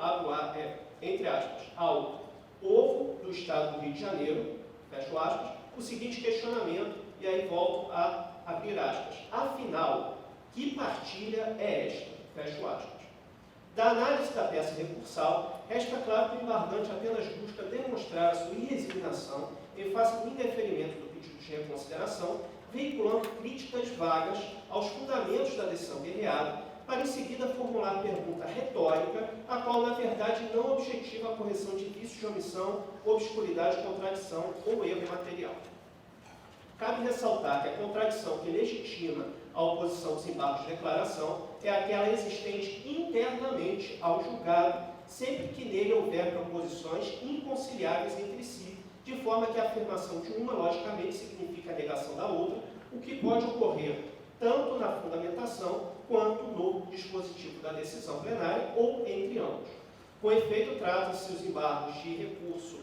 entre aspas, ao povo do Estado do Rio de Janeiro, fecho aspas, o seguinte questionamento, e aí volto a abrir aspas. Afinal, que partilha é esta? Fecho aspas. Da análise da peça recursal, resta claro que o embargante apenas busca demonstrar a sua irresignação em face do indeferimento do pedido de reconsideração, veiculando críticas vagas aos fundamentos da decisão guerreada, para em seguida formular pergunta retórica, a qual, na verdade, não objetiva a correção de vícios de omissão, obscuridade, contradição ou erro material. Cabe ressaltar que a contradição que legitima a oposição dos embargos de declaração é aquela existente internamente ao julgado, sempre que nele houver proposições inconciliáveis entre si, de forma que a afirmação de uma, logicamente, significa a negação da outra, o que pode ocorrer tanto na fundamentação quanto no dispositivo da decisão plenária ou entre ambos. Com efeito, trata-se os embargos de recurso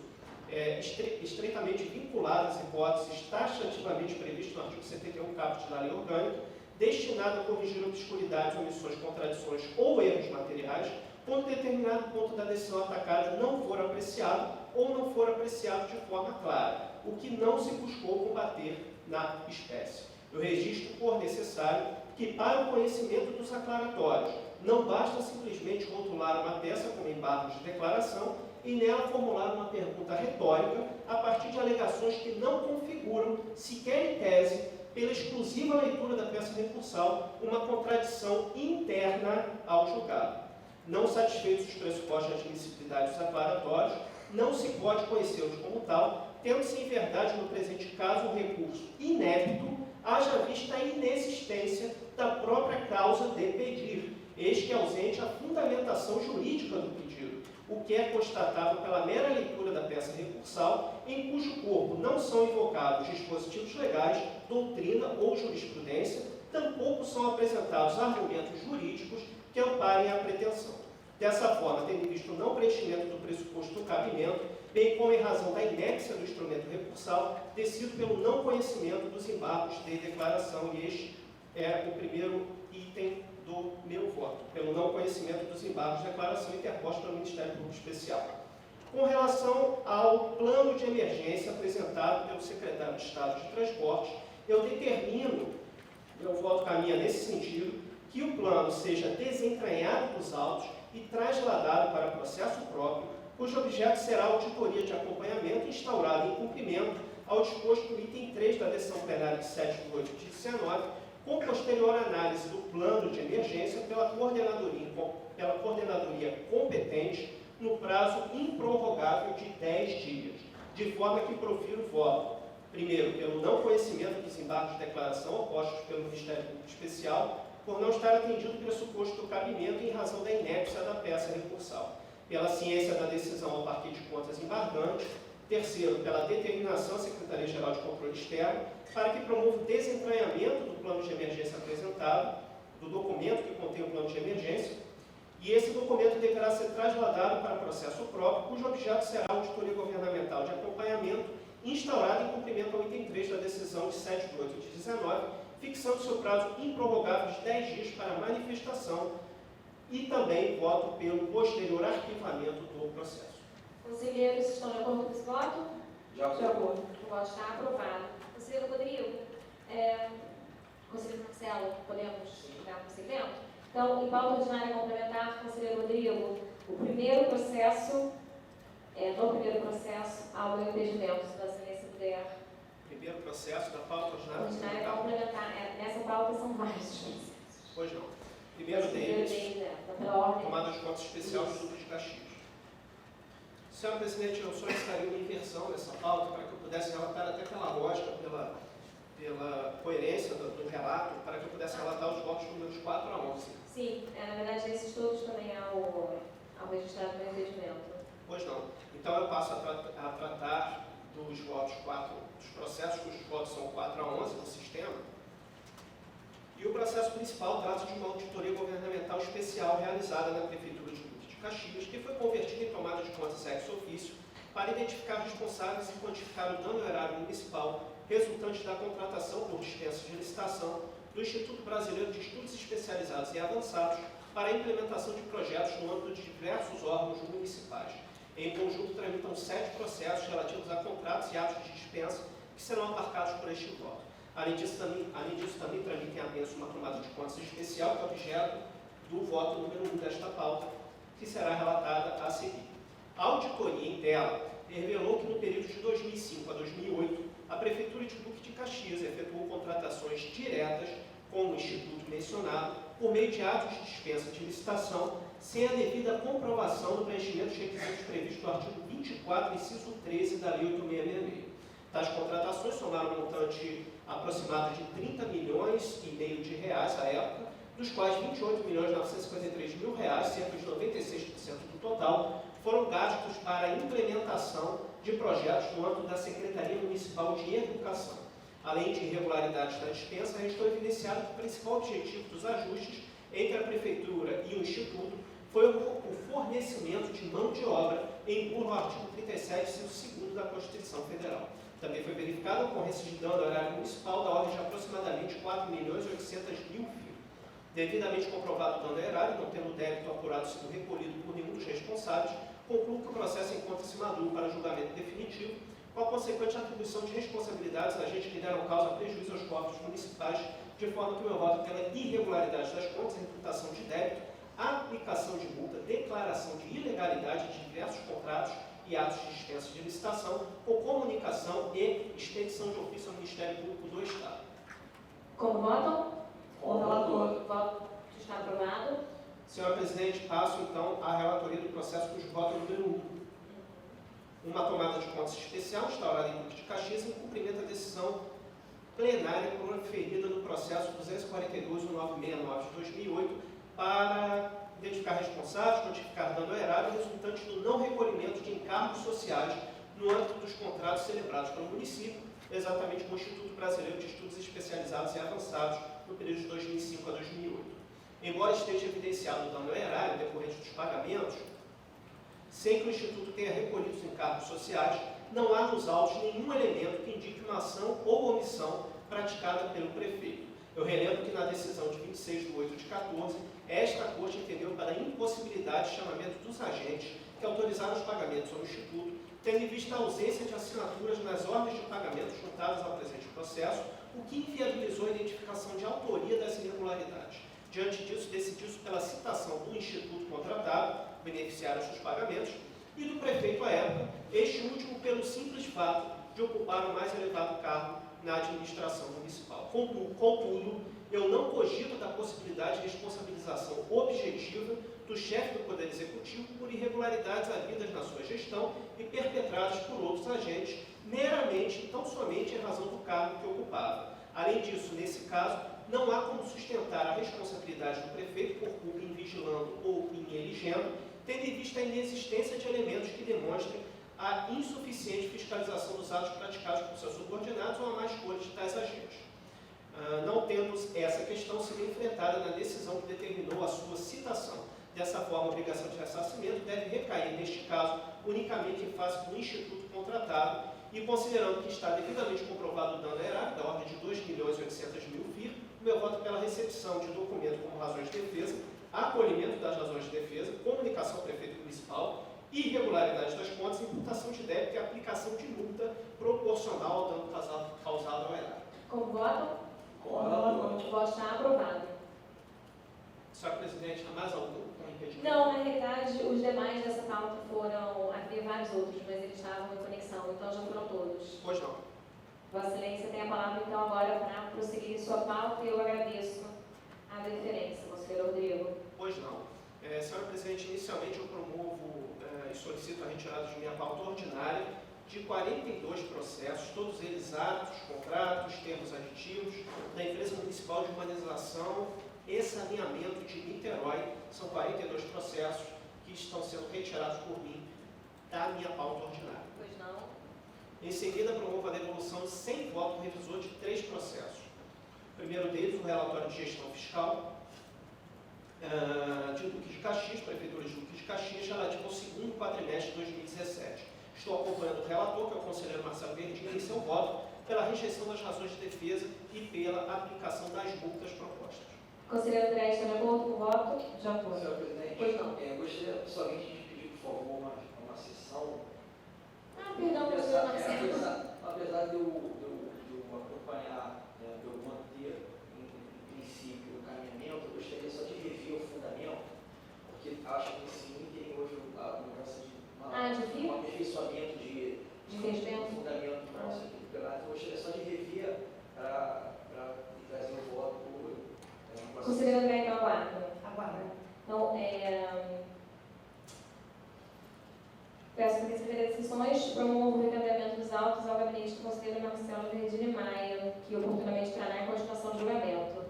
estreitamente vinculados às hipóteses taxativamente previstas no artigo 71 caput da Lei Orgânica, destinado a corrigir obscuridades, omissões, contradições ou erros materiais, quando determinado ponto da decisão atacada não for apreciado ou não for apreciado de forma clara, o que não se buscou combater na espécie. Eu registro por necessário que, para o conhecimento dos aclaratórios, não basta simplesmente rotular uma peça com embargos de declaração e nela formular uma pergunta retórica a partir de alegações que não configuram, sequer em tese, pela exclusiva leitura da peça recursal, uma contradição interna ao julgado. Não satisfeitos os pressupostos de admissibilidade dos aclaratórios, não se pode conhecê-los como tal, tendo-se em verdade no presente caso um recurso inébito, haja vista a inexistência da própria causa de pedir, eis que é ausente a fundamentação jurídica do pedido, o que é constatável pela mera leitura da peça recursal, em cujo corpo não são invocados dispositivos legais, doutrina ou jurisprudência, tampouco são apresentados argumentos jurídicos que amparem a pretensão. Dessa forma, tendo visto o não preenchimento do pressuposto do cabimento, bem como em razão da inépcia do instrumento recursal, decido pelo não conhecimento dos embargos de declaração, e este é o primeiro item do meu voto, pelo não conhecimento dos embargos de declaração interpostos pelo Ministério Público Especial. Com relação ao plano de emergência apresentado pelo secretário de Estado de Transportes, eu determino, meu voto caminha nesse sentido, que o plano seja desentranhado dos autos e trasladado para processo próprio, cujo objeto será a auditoria de acompanhamento instaurada em cumprimento ao disposto no item 3 da decisão plenária de 7 de 8 de 19, com posterior análise do plano de emergência pela coordenadoria competente no prazo improrrogável de 10 dias, de forma que profiro voto, primeiro, pelo não conhecimento dos embargos de declaração opostos pelo Ministério Público Especial, por não estar atendido o pressuposto do cabimento em razão da inépcia da peça recursal, pela ciência da decisão ao partir de contas embargante, terceiro, pela determinação da Secretaria-Geral de Controle Externo, para que promova o desentranhamento do plano de emergência apresentado, do documento que contém o plano de emergência, e esse documento deverá ser trasladado para processo próprio, cujo objeto será a auditoria governamental de acompanhamento, instaurada em cumprimento ao item 3 da decisão de 7 de 8 de 19, fixando seu prazo improrrogável de 10 dias para manifestação, e também voto pelo posterior arquivamento do processo. Conselheiros, estão de acordo com esse voto? De acordo. O voto está aprovado. Conselheiro Rodrigo, conselheiro Marcelo, podemos dar prosseguimento? Então, em pauta ordinária complementar, conselheiro Rodrigo, o primeiro processo, no primeiro processo, há o impedimento, se Vossa Excelência puder. Primeiro processo da pauta ordinária Ordinária complementar, nessa pauta são vários processos. Pois não. Primeiro deles, pela ordem. tomada de contas especial do Duque de Caxias. Senhora Presidente, eu solicitaria uma inversão nessa pauta para que eu pudesse relatar até pela lógica, pela coerência do relato, para que eu pudesse relatar os votos números 4 a 11. Sim, na verdade, esses todos também ao registrado no impedimento. Pois não. Então eu passo a tratar dos votos 4, dos processos cujos votos são 4 a 11 no sistema. E o processo principal trata de uma auditoria governamental especial realizada na Prefeitura de Duque de Caxias, que foi convertida em tomada de contas ex officio para identificar responsáveis e quantificar o dano erário municipal resultante da contratação por dispensa de licitação do Instituto Brasileiro de Estudos Especializados e Avançados para a implementação de projetos no âmbito de diversos órgãos municipais. Em conjunto, tramitam 7 processos relativos a contratos e atos de dispensa que serão abarcados por este voto. Além disso, também tramitem a mesa uma tomada de contas especial, que é objeto do voto número 1 desta pauta, que será relatada a seguir. A auditoria em tela revelou que no período de 2005 a 2008, a Prefeitura de Duque de Caxias efetuou contratações diretas com o Instituto mencionado por meio de atos de dispensa de licitação, sem a devida comprovação do preenchimento dos requisitos previstos no artigo 24, inciso 13 da Lei 8666. Tais contratações somaram um montante aproximado de 30 milhões e meio de reais à época, dos quais 28.953.000 reais, cerca de 96% do total, foram gastos para a implementação de projetos no âmbito da Secretaria Municipal de Educação. Além de irregularidades na dispensa, restou evidenciado que o principal objetivo dos ajustes entre a Prefeitura e o Instituto foi o fornecimento de mão de obra em burro ao artigo 37, inciso 2 da Constituição Federal. Também foi verificada a ocorrência de dano horário municipal da ordem de aproximadamente 4.800.000. Devidamente comprovado o dano erário, não tendo o débito apurado sido recolhido por nenhum dos responsáveis, concluo que o processo encontra-se maduro para julgamento definitivo, com a consequente atribuição de responsabilidades a agentes que deram causa a prejuízo aos cofres municipais, de forma que o meu voto pela irregularidade das contas, reputação de débito, a aplicação de multa, declaração de ilegalidade de diversos contratos e atos de dispensa de licitação, com comunicação e expedição de ofício ao Ministério Público do Estado. Como votam? Com o relator. Voto está aprovado. Senhora Presidente, passo então à relatoria do processo cujo voto é o número 1. Uma tomada de contas especial instaurada em Duque de Caxias em cumprimento da decisão plenária proferida no processo 242.1969 de 2008 para identificar responsáveis, notificar dano ao erário resultante do não recolhimento de encargos sociais no âmbito dos contratos celebrados pelo município, exatamente com o Instituto Brasileiro de Estudos Especializados e Avançados no período de 2005 a 2008. Embora esteja evidenciado o dano ao erário decorrente dos pagamentos, sem que o Instituto tenha recolhido os encargos sociais, não há nos autos nenhum elemento que indique uma ação ou omissão praticada pelo prefeito. Eu relembro que na decisão de 26 de 8 de 14, esta Corte entendeu para a impossibilidade de chamamento dos agentes que autorizaram os pagamentos ao Instituto, tendo em vista a ausência de assinaturas nas ordens de pagamento juntadas ao presente processo, o que inviabilizou a identificação de autoria das irregularidades. Diante disso, decidiu-se pela citação do Instituto contratado, beneficiário dos pagamentos, e do prefeito à época, este último pelo simples fato de ocupar o mais elevado cargo na administração municipal. Contudo, eu não cogito da possibilidade de responsabilização objetiva do chefe do Poder Executivo por irregularidades havidas na sua gestão e perpetradas por outros agentes, meramente, tão somente em razão do cargo que ocupava. Além disso, nesse caso, não há como sustentar a responsabilidade do prefeito por culpa em vigilando ou em eligendo, tendo em vista a inexistência de elementos que demonstrem a insuficiente fiscalização dos atos praticados por seus subordinados ou a má escolha de tais agentes. Não tendo essa questão sido enfrentada na decisão que determinou a sua citação. Dessa forma, a obrigação de ressarcimento deve recair, neste caso, unicamente em face do Instituto contratado e, considerando que está devidamente comprovado o dano erário, da ordem de 2.800.000 FIR, o meu voto pela recepção de documento como razões de defesa, acolhimento das razões de defesa, comunicação ao prefeito municipal, irregularidade das contas, imputação de débito e aplicação de multa proporcional ao dano causado ao erário. Como votam? Com o relator. O voto está aprovado. Senhora Presidente, há mais algum impedimento? Não, na realidade, os demais dessa pauta foram, havia vários outros, mas eles estavam em conexão, então já foram todos. Pois não. Vossa Excelência tem a palavra, então, agora para prosseguir sua pauta e eu agradeço a deferência, conselheiro Rodrigo. Pois não. Senhora Presidente, inicialmente eu promovo e solicito a retirada de minha pauta ordinária de 42 processos, todos eles atos, contratos, termos aditivos, da Empresa Municipal de Urbanização e Saneamento de Niterói. São 42 processos que estão sendo retirados por mim da minha pauta ordinária. Pois não. Em seguida, promovo a devolução sem voto revisor de 3 processos. O primeiro deles, o relatório de gestão fiscal de Duque de Caxias, Prefeitura de Duque de Caxias, relativo ao segundo quadrimestre de 2017. Estou acompanhando o relator, que é o conselheiro Marcelo Verdinho, em seu voto pela rejeição das razões de defesa e pela aplicação das multas propostas. Conselheiro André, está de acordo com o voto? Já foi. Senhor Presidente, Pois não. Gostaria somente de pedir, por favor, uma sessão. Perdão, professor Marcelo. Apesar de eu acompanhar, de eu manter, em princípio, o caminhamento, eu gostaria só de rever o fundamento, porque acho que nesse ínterim houve uma mudança de um aperfeiçoamento de fundamento para nosso aqui do plenário. Eu gostaria só de rever para trazer o voto. Conselheiro André, então, aguarda. Aguarda. Então, peço para que a Secretaria de Sessões promova o encaminhamento dos autos ao gabinete do conselheiro Marcelo Verdini Maia, que oportunamente trará em continuação do julgamento.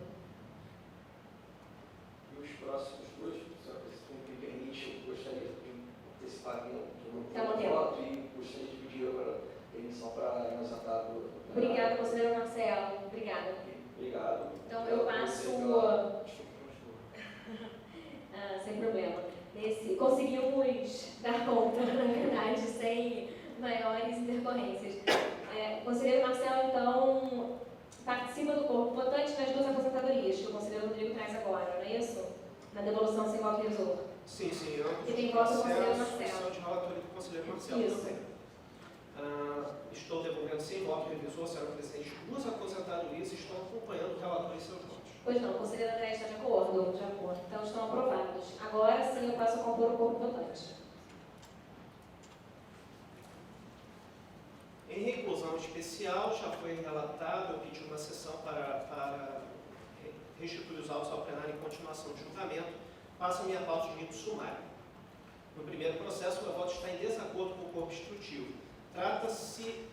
E os próximos dois, se me permite, eu gostaria de antecipar aqui Tá no bom. voto e gostaria de pedir agora permissão para apresentar do. Obrigada, conselheiro Marcelo. Obrigada. Obrigado. Então, eu passo. Sem problema. Conseguimos dar conta, na verdade, sem maiores intercorrências. O conselheiro Marcelo, então, participa do corpo votante nas duas aposentadorias que o conselheiro Rodrigo traz agora, não é isso? Na devolução sem voto revisor. Sim, E tem voto do conselheiro Marcelo. Sessão de relatoria do conselheiro Marcelo Isso. também. Estou devolvendo sem voto revisor, senhora Presidente, duas aposentadorias e estou acompanhando o relator em seus votos. Pois não, o conselheiro André está de acordo? De acordo. Então estão aprovados. Agora sim eu passo a compor o corpo votante. Em reclusão especial, já foi relatado, eu pedi uma sessão para restituir os autos ao plenário em continuação do julgamento. Passo a minha pauta de rito sumário. No primeiro processo, o meu voto está em desacordo com o corpo instrutivo. Trata-se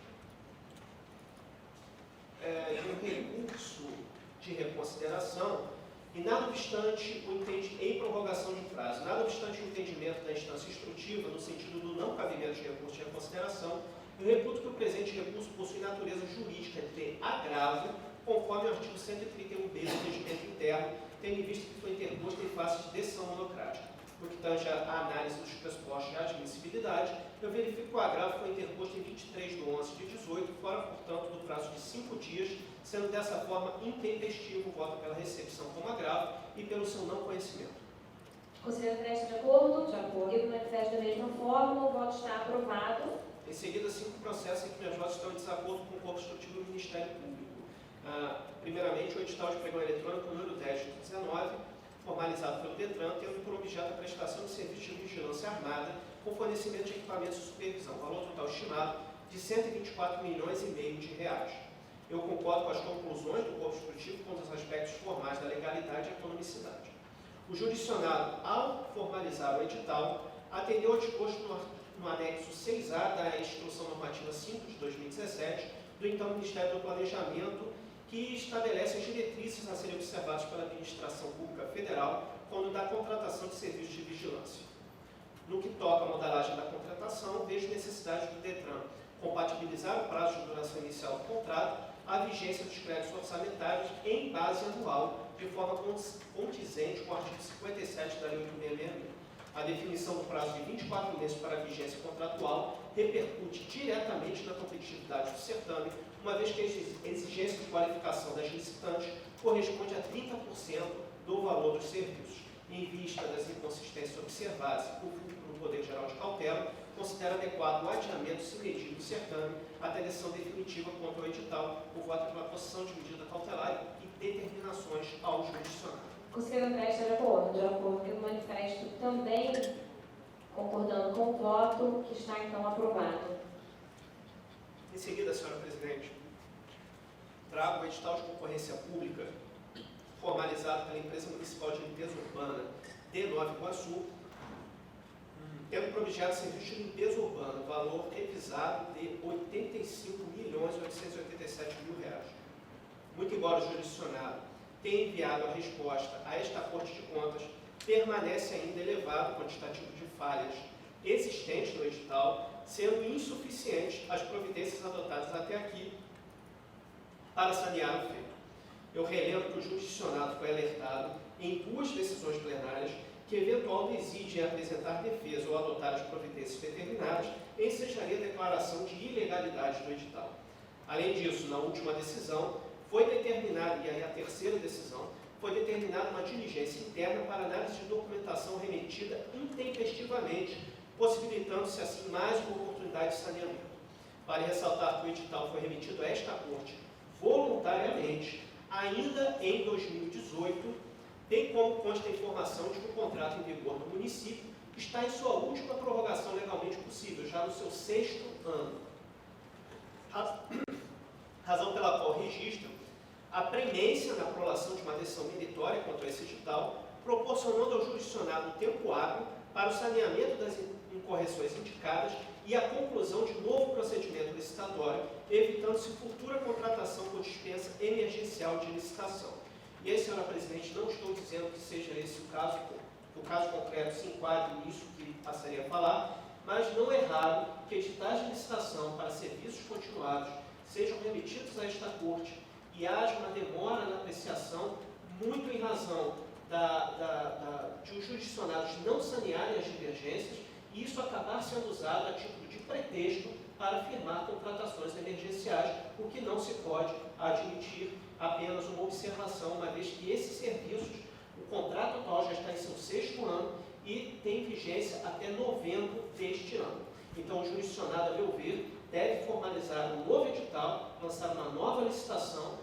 de um recurso de reconsideração e, nada obstante em prorrogação de prazo, nada obstante o entendimento da instância instrutiva no sentido do não cabimento de recurso de reconsideração, eu reputo que o presente recurso possui natureza jurídica de agravo, conforme o artigo 131b do Regimento Interno, tendo em vista que foi interposto em face de decisão monocrática. No que tange à análise dos pressupostos de admissibilidade, eu verifico que o agravo foi interposto em 23/11/18, fora, portanto, do prazo de 5 dias, sendo dessa forma intempestivo o voto pela recepção como agravo e pelo seu não conhecimento. Conselheiro André está de acordo? De acordo. Eu manifesto da mesma forma, o voto está aprovado. Em seguida, 5 processos em que meus votos estão em desacordo com o corpo instrutivo do Ministério Público. Primeiramente, o edital de pregão eletrônico número 10/19, formalizado pelo DETRAN, tendo por objeto a prestação de serviço de vigilância armada com fornecimento de equipamentos de supervisão, valor total estimado de R$ 124,5 milhões. Eu concordo com as conclusões do corpo instrutivo quanto aos aspectos formais da legalidade e economicidade. O jurisdicionado, ao formalizar o edital, atendeu ao disposto no anexo 6A da Instrução Normativa 5 de 2017, do então Ministério do Planejamento, que estabelece as diretrizes a serem observadas pela Administração Pública Federal quando da contratação de serviços de vigilância. No que toca à modelagem da contratação, vejo necessidade do DETRAN compatibilizar o prazo de duração inicial do contrato à vigência dos créditos orçamentários em base anual, de forma condizente com o artigo 57 da Lei 8666. A definição do prazo de 24 meses para a vigência contratual repercute diretamente na competitividade do certame, uma vez que a exigência de qualificação das licitantes corresponde a 30% do valor dos serviços. Em vista das inconsistências observadas no Poder Geral de Cautela, considero adequado o adiamento simedido do certame até decisão definitiva contra o edital, o voto pela posição de medida cautelar e determinações ao jurisdicionado. Conselheiro André está de acordo? De acordo. Eu manifesto também concordando com o voto, que está então aprovado. Em seguida, senhora presidente, trago o edital de concorrência pública formalizado pela Empresa Municipal de Limpeza Urbana de Nova Iguaçu, tendo por objeto serviço de limpeza urbana, valor revisado de R$ 85.887.000. Muito embora o jurisdicionado tenha enviado a resposta a esta Corte de Contas, permanece ainda elevado o quantitativo de falhas existentes no edital, sendo insuficientes as providências adotadas até aqui para sanear o feito. Eu relembro que o jurisdicionado foi alertado em 2 decisões plenárias que eventual desídia em apresentar defesa ou adotar as providências determinadas, ensejaria a declaração de ilegalidade do edital. Além disso, na última decisão, foi determinada, e aí a terceira decisão, foi determinada uma diligência interna para análise de documentação remetida intempestivamente, possibilitando-se assim mais uma oportunidade de saneamento. Vale ressaltar que o edital foi remetido a esta Corte voluntariamente, ainda em 2018, bem como consta a informação de que o contrato em vigor no município está em sua última prorrogação legalmente possível, já no seu 6º ano. Razão pela qual registro a premência na prolação de uma decisão meritória contra esse edital, proporcionando ao jurisdicionado tempo hábil para o saneamento das incorreções indicadas e a conclusão de novo procedimento licitatório, evitando-se futura contratação por dispensa emergencial de licitação. E aí, senhora presidente, não estou dizendo que seja esse o caso concreto se enquadre nisso que passaria a falar, mas não é raro que editais de licitação para serviços continuados sejam remetidos a esta Corte e haja uma demora na apreciação, muito em razão de os jurisdicionados não sanearem as divergências e isso acabar sendo usado a título de pretexto para firmar contratações emergenciais, o que não se pode admitir apenas uma observação, uma vez que esses serviços, o contrato atual já está em seu 6º ano e tem vigência até novembro deste ano. Então, o jurisdicionado, a meu ver, deve formalizar um novo edital, lançar uma nova licitação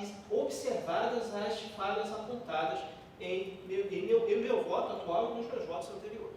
e observadas as falhas apontadas em meu voto atual e nos meus votos anteriores.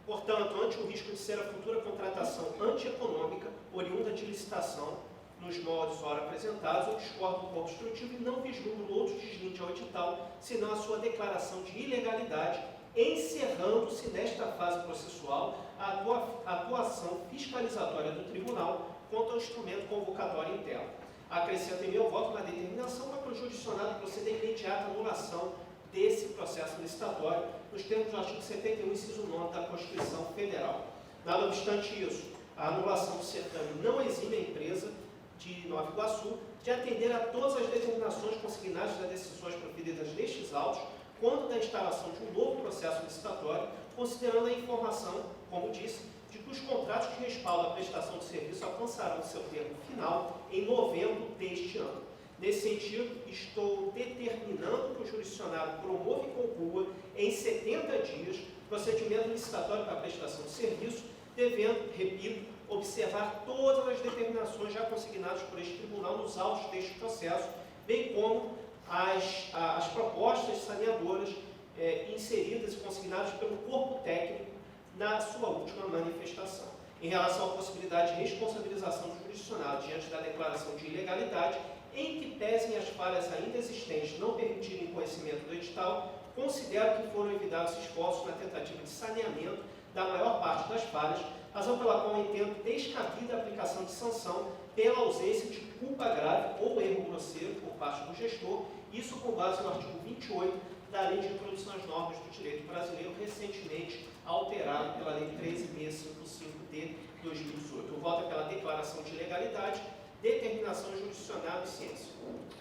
Portanto, ante o risco de ser a futura contratação antieconômica, oriunda de licitação, nos moldes ora apresentados, eu discordo do corpo instrutivo e não vislumbro outro deslinde ao edital, senão a sua declaração de ilegalidade, encerrando-se nesta fase processual a atuação fiscalizatória do tribunal quanto ao instrumento convocatório interno. Acrescento em meu voto uma determinação para o jurisdicionado proceder à imediata anulação desse processo licitatório, nos termos do artigo 71, inciso 9 da Constituição Federal. Nada obstante isso, a anulação do certame não exime a empresa de Nova Iguaçu de atender a todas as determinações consignadas das decisões proferidas nestes autos, quando da instalação de um novo processo licitatório, considerando a informação, como disse, de que os contratos que respaldam a prestação de serviço alcançarão seu termo final em novembro deste ano. Nesse sentido, estou determinando que o jurisdicionado promova e conclua em 70 dias procedimento licitatório para a prestação de serviço, devendo, repito, observar todas as determinações já consignadas por este tribunal nos autos deste processo, bem como as propostas saneadoras inseridas e consignadas pelo corpo técnico na sua última manifestação. Em relação à possibilidade de responsabilização do jurisdicionado diante da declaração de ilegalidade, em que pesem as falhas ainda existentes não permitirem conhecimento do edital, considero que foram evitados esforços na tentativa de saneamento da maior parte das falhas, razão pela qual entendo descabida a aplicação de sanção pela ausência de culpa grave ou erro grosseiro por parte do gestor, isso com base no artigo 28 da Lei de Introdução às Normas do Direito Brasileiro, recentemente alterado pela Lei 13.655 de 2018. O voto é pela declaração de ilegalidade, determinação jurisdicional e ciência.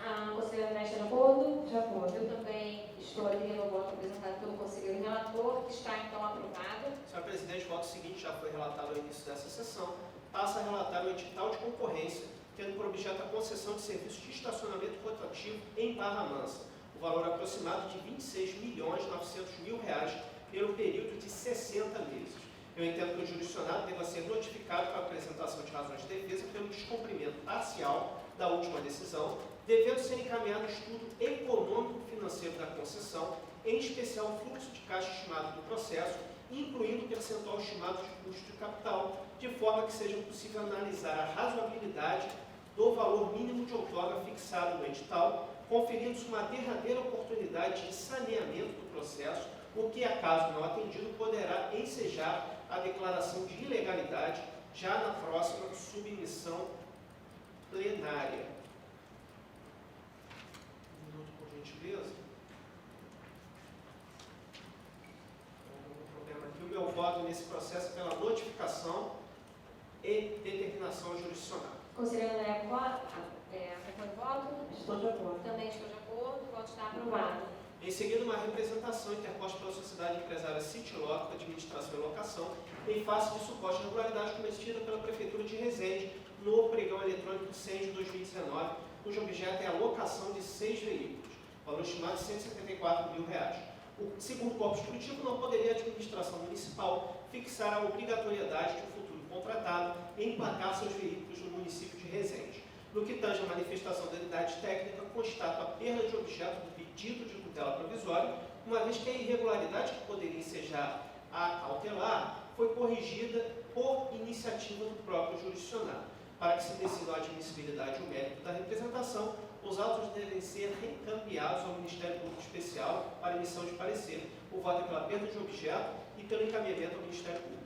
A conselheira Ernesto, de acordo? De acordo. Eu também estou aderindo ao voto apresentado pelo conselheiro relator, que está então aprovado. Senhora Presidente, o voto seguinte já foi relatado ao início dessa sessão. Passa a relatar o edital de concorrência, tendo por objeto a concessão de serviço de estacionamento rotativo em Barra Mansa, o valor aproximado de R$ 26.900.000 pelo período de 60 meses. Eu entendo que o jurisdicionado deva ser notificado para a apresentação de razões de defesa pelo descumprimento parcial da última decisão, devendo ser encaminhado estudo econômico-financeiro da concessão, em especial o fluxo de caixa estimado do processo, incluindo o percentual estimado de custo de capital, de forma que seja possível analisar a razoabilidade do valor mínimo de outorga fixado no edital, conferindo-se uma derradeira oportunidade de saneamento do processo, o que, acaso não atendido, poderá ensejar a declaração de ilegalidade já na próxima submissão plenária. Um minuto, por gentileza. Algum problema aqui? O meu voto nesse processo é pela notificação e determinação jurisdicional. Conselheira André, acompanha o voto? Estou de acordo. Também estou de acordo, o voto está aprovado. Em seguida, uma representação interposta pela Sociedade Empresária City Lock, Administração e Locação, em face de suposta irregularidade cometida pela Prefeitura de Resende no pregão eletrônico 100 de 2019, cujo objeto é a locação de 6 veículos, valor estimado de R$ 174.000. Segundo o corpo instrutivo, não poderia a administração municipal fixar a obrigatoriedade de um futuro contratado emplacar seus veículos no município de Resende. No que tange a manifestação da unidade técnica, constato a perda de objeto do pedido de tutela provisória, uma vez que a irregularidade que poderia ensejar a cautelar foi corrigida por iniciativa do próprio jurisdicionado. Para que se decida a admissibilidade e o mérito da representação, os autos devem ser reencaminhados ao Ministério Público Especial para emissão de parecer. O voto é pela perda de objeto e pelo encaminhamento ao Ministério Público.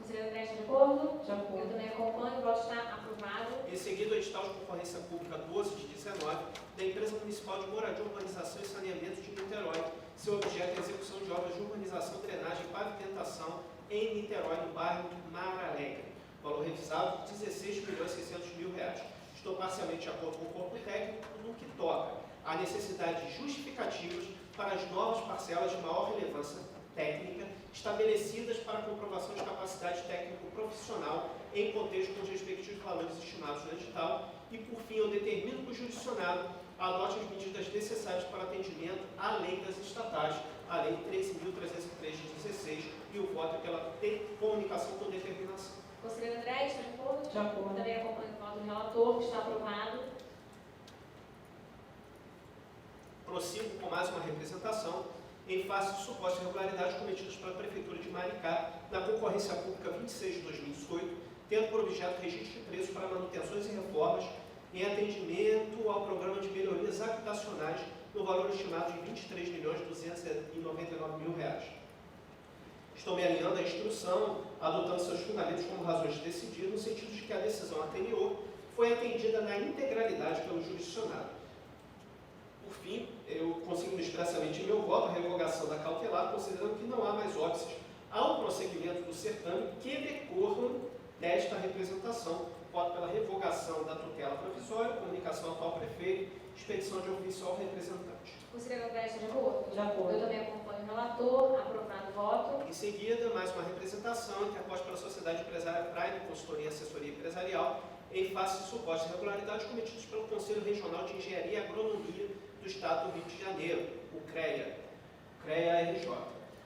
Conselheira Ernesto, de acordo? De Eu acordo. também acompanho, o voto está aprovado. Em seguida, o edital de concorrência pública 12 de 19 da Empresa Municipal de Moradia, Urbanização e Saneamento de Niterói. Seu objeto é a execução de obras de urbanização, drenagem e pavimentação em Niterói, no bairro Mar Alegre. Valor revisado de R$ 16.600.000. Estou parcialmente de acordo com o corpo técnico no que toca à necessidade de justificativas para as novas parcelas de maior relevância técnica estabelecidas para a comprovação de capacidade técnico-profissional em contexto com os respectivos valores estimados no edital e, por fim, eu determino que o jurisdicionado adote as medidas necessárias para atendimento à lei das estatais, a Lei 13.303 de 16, e o voto é pela comunicação com determinação. Conselheira André, está de acordo? De acordo. Também acompanho o voto do relator, que está aprovado. Prossigo com mais uma representação em face de supostas irregularidades cometidas pela Prefeitura de Maricá na concorrência pública 26 de 2018, tendo por objeto registro de preços para manutenções e reformas em atendimento ao programa de melhorias habitacionais no valor estimado de R$ 23.299.000. Estou me alinhando à instrução, adotando seus fundamentos como razões de decidir, no sentido de que a decisão anterior foi atendida na integralidade pelo jurisdicionado. Por fim, eu consigno expressamente em meu voto a revogação da cautelar, considerando que não há mais óbices ao prosseguimento do certame que decorram desta representação. Voto pela revogação da tutela provisória, comunicação atual ao prefeito, expedição de ofício ao representante. Conselheiro André, está de acordo? De acordo. Eu também acompanho o relator. Aprovado o voto. Em seguida, mais uma representação interposta pela Sociedade Empresária Prime, Consultoria e Assessoria Empresarial, em face de supostas irregularidades cometidas pelo Conselho Regional de Engenharia e Agronomia do Estado do Rio de Janeiro, o CREA-RJ.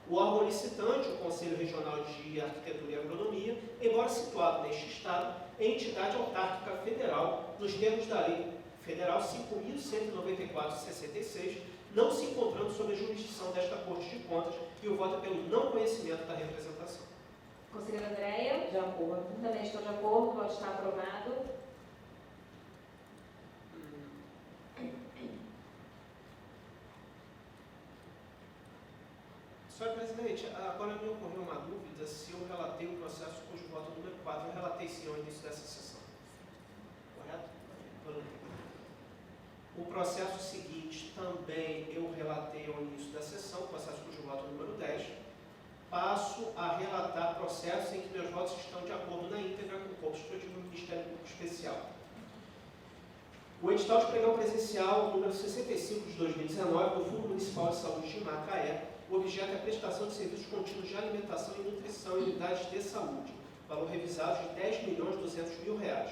O órgão licitante, o Conselho Regional de Arquitetura e Agronomia, embora situado neste Estado, é entidade autárquica federal, nos termos da Lei Federal 5.194/66, não se encontrando sob a jurisdição desta Corte de Contas, e o voto é pelo não conhecimento da representação. Conselheira Andréia. De acordo. Também estou de acordo. O voto está aprovado. Senhor presidente, agora me ocorreu uma dúvida se eu relatei o processo cujo voto número 4 eu relatei sim ao início dessa sessão. Correto? O processo seguinte também eu relatei ao início da sessão, o processo cujo voto número 10. Passo a relatar processos em que meus votos estão de acordo na íntegra com o corpo dispositivo do Ministério Público Especial. O edital de pregão presencial número 65 de 2019 do Fundo Municipal de Saúde de Macaé, o objeto é a prestação de serviços contínuos de alimentação e nutrição em unidades de saúde, valor revisado de R$ 10.200.000.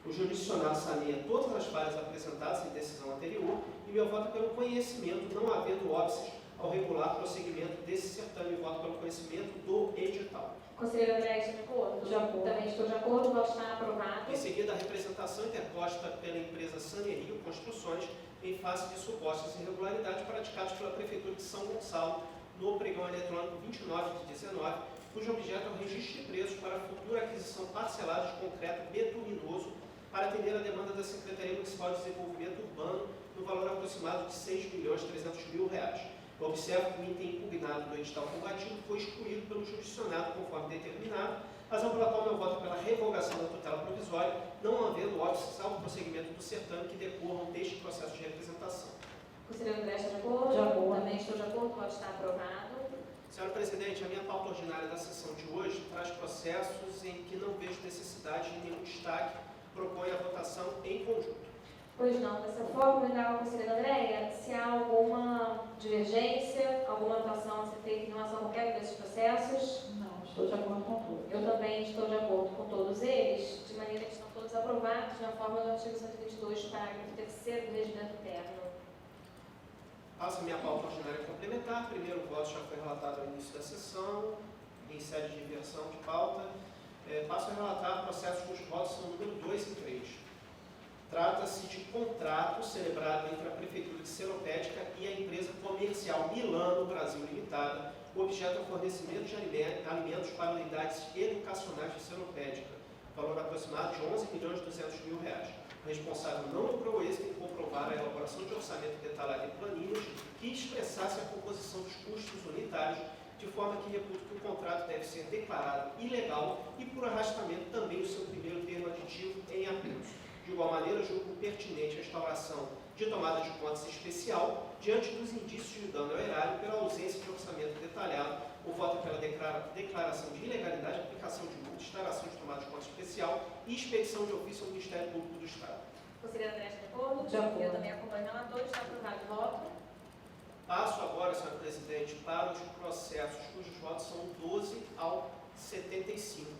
O jurisdicionado saneia todas as falhas apresentadas em decisão anterior e meu voto é pelo conhecimento, não havendo óbices ao regular prosseguimento desse certame, voto pelo conhecimento do edital. Conselheiro André, está de acordo? De acordo. Também estou de acordo. O voto está aprovado. Em seguida, a representação interposta pela empresa Sanerio Construções em face de supostas irregularidades praticadas pela Prefeitura de São Gonçalo no pregão eletrônico 29/19, cujo objeto é o registro de preços para a futura aquisição parcelada de concreto betuminoso para atender a demanda da Secretaria Municipal de Desenvolvimento Urbano no valor aproximado de R$ 6.300.000. Eu observo que o item impugnado do edital combatido foi excluído pelo jurisdicionado conforme determinado, razão pela qual meu voto é pela revogação da tutela provisória, não havendo óbices ao prosseguimento do certame que decorram deste processo de representação. Conselheiro André, está de acordo? De acordo. Também estou de acordo. O voto está aprovado. Senhora Presidente, a minha pauta ordinária da sessão de hoje traz processos em que não vejo necessidade de nenhum destaque, propõe a votação em conjunto. Pois não, dessa forma, ainda conselheira Andréia, se há alguma divergência, alguma anotação a ser feita em relação a qualquer desses processos? Não, estou de acordo com tudo. Eu também estou de acordo com todos eles, de maneira que estão todos aprovados na forma do artigo 122, parágrafo 3º do Regimento Interno. Passo a minha pauta ordinária complementar. Primeiro voto já foi relatado ao início da sessão, em sede de inversão de pauta. Passo a relatar processos cujos votos são número 2 e 3. Trata-se de contrato celebrado entre a Prefeitura de Seropédica e a empresa comercial Milano Brasil Limitada, o objeto é o fornecimento de alimentos para unidades educacionais de Seropédica, valor aproximado de R$ 11.200.000. O responsável não logrou êxito em comprovar a elaboração de orçamento detalhado em planilhas que expressasse a composição dos custos unitários, de forma que reputo que o contrato deve ser declarado ilegal e, por arrastamento, também o seu primeiro termo aditivo em apelos. De igual maneira, julgo pertinente a instauração de tomada de contas especial diante dos indícios de dano ao erário pela ausência de orçamento detalhado. O voto é pela declaração de ilegalidade, aplicação de multa, instauração de tomada de contas especial e expedição de ofício ao Ministério Público do Estado. Conselheira André, de acordo? De acordo. Eu também acompanho o relator. Está aprovado o voto. Passo agora, senhora Presidente, para os processos cujos votos são 12 ao 75.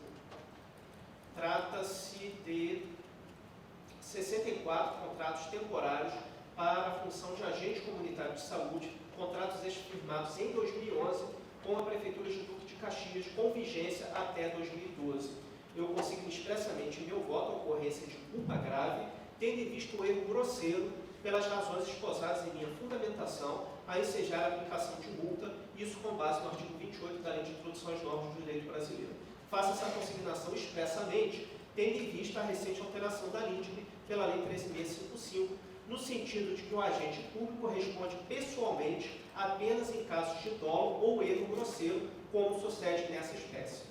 Trata-se de 64 contratos temporários para a função de agente comunitário de saúde, contratos estes firmados em 2011 com a Prefeitura de Duque de Caxias, com vigência até 2012. Eu consigo me expressamente em meu voto a ocorrência de culpa grave, tendo em vista o erro grosseiro pelas razões esposadas em minha fundamentação a ensejar a aplicação de multa, isso com base no artigo 28 da Lei de Introdução às Normas do Direito Brasileiro. Faço essa consignação expressamente, tendo em vista a recente alteração da LIDB pela Lei 13.655, no sentido de que o agente público responde pessoalmente apenas em casos de dolo ou erro grosseiro, como sucede nessa espécie.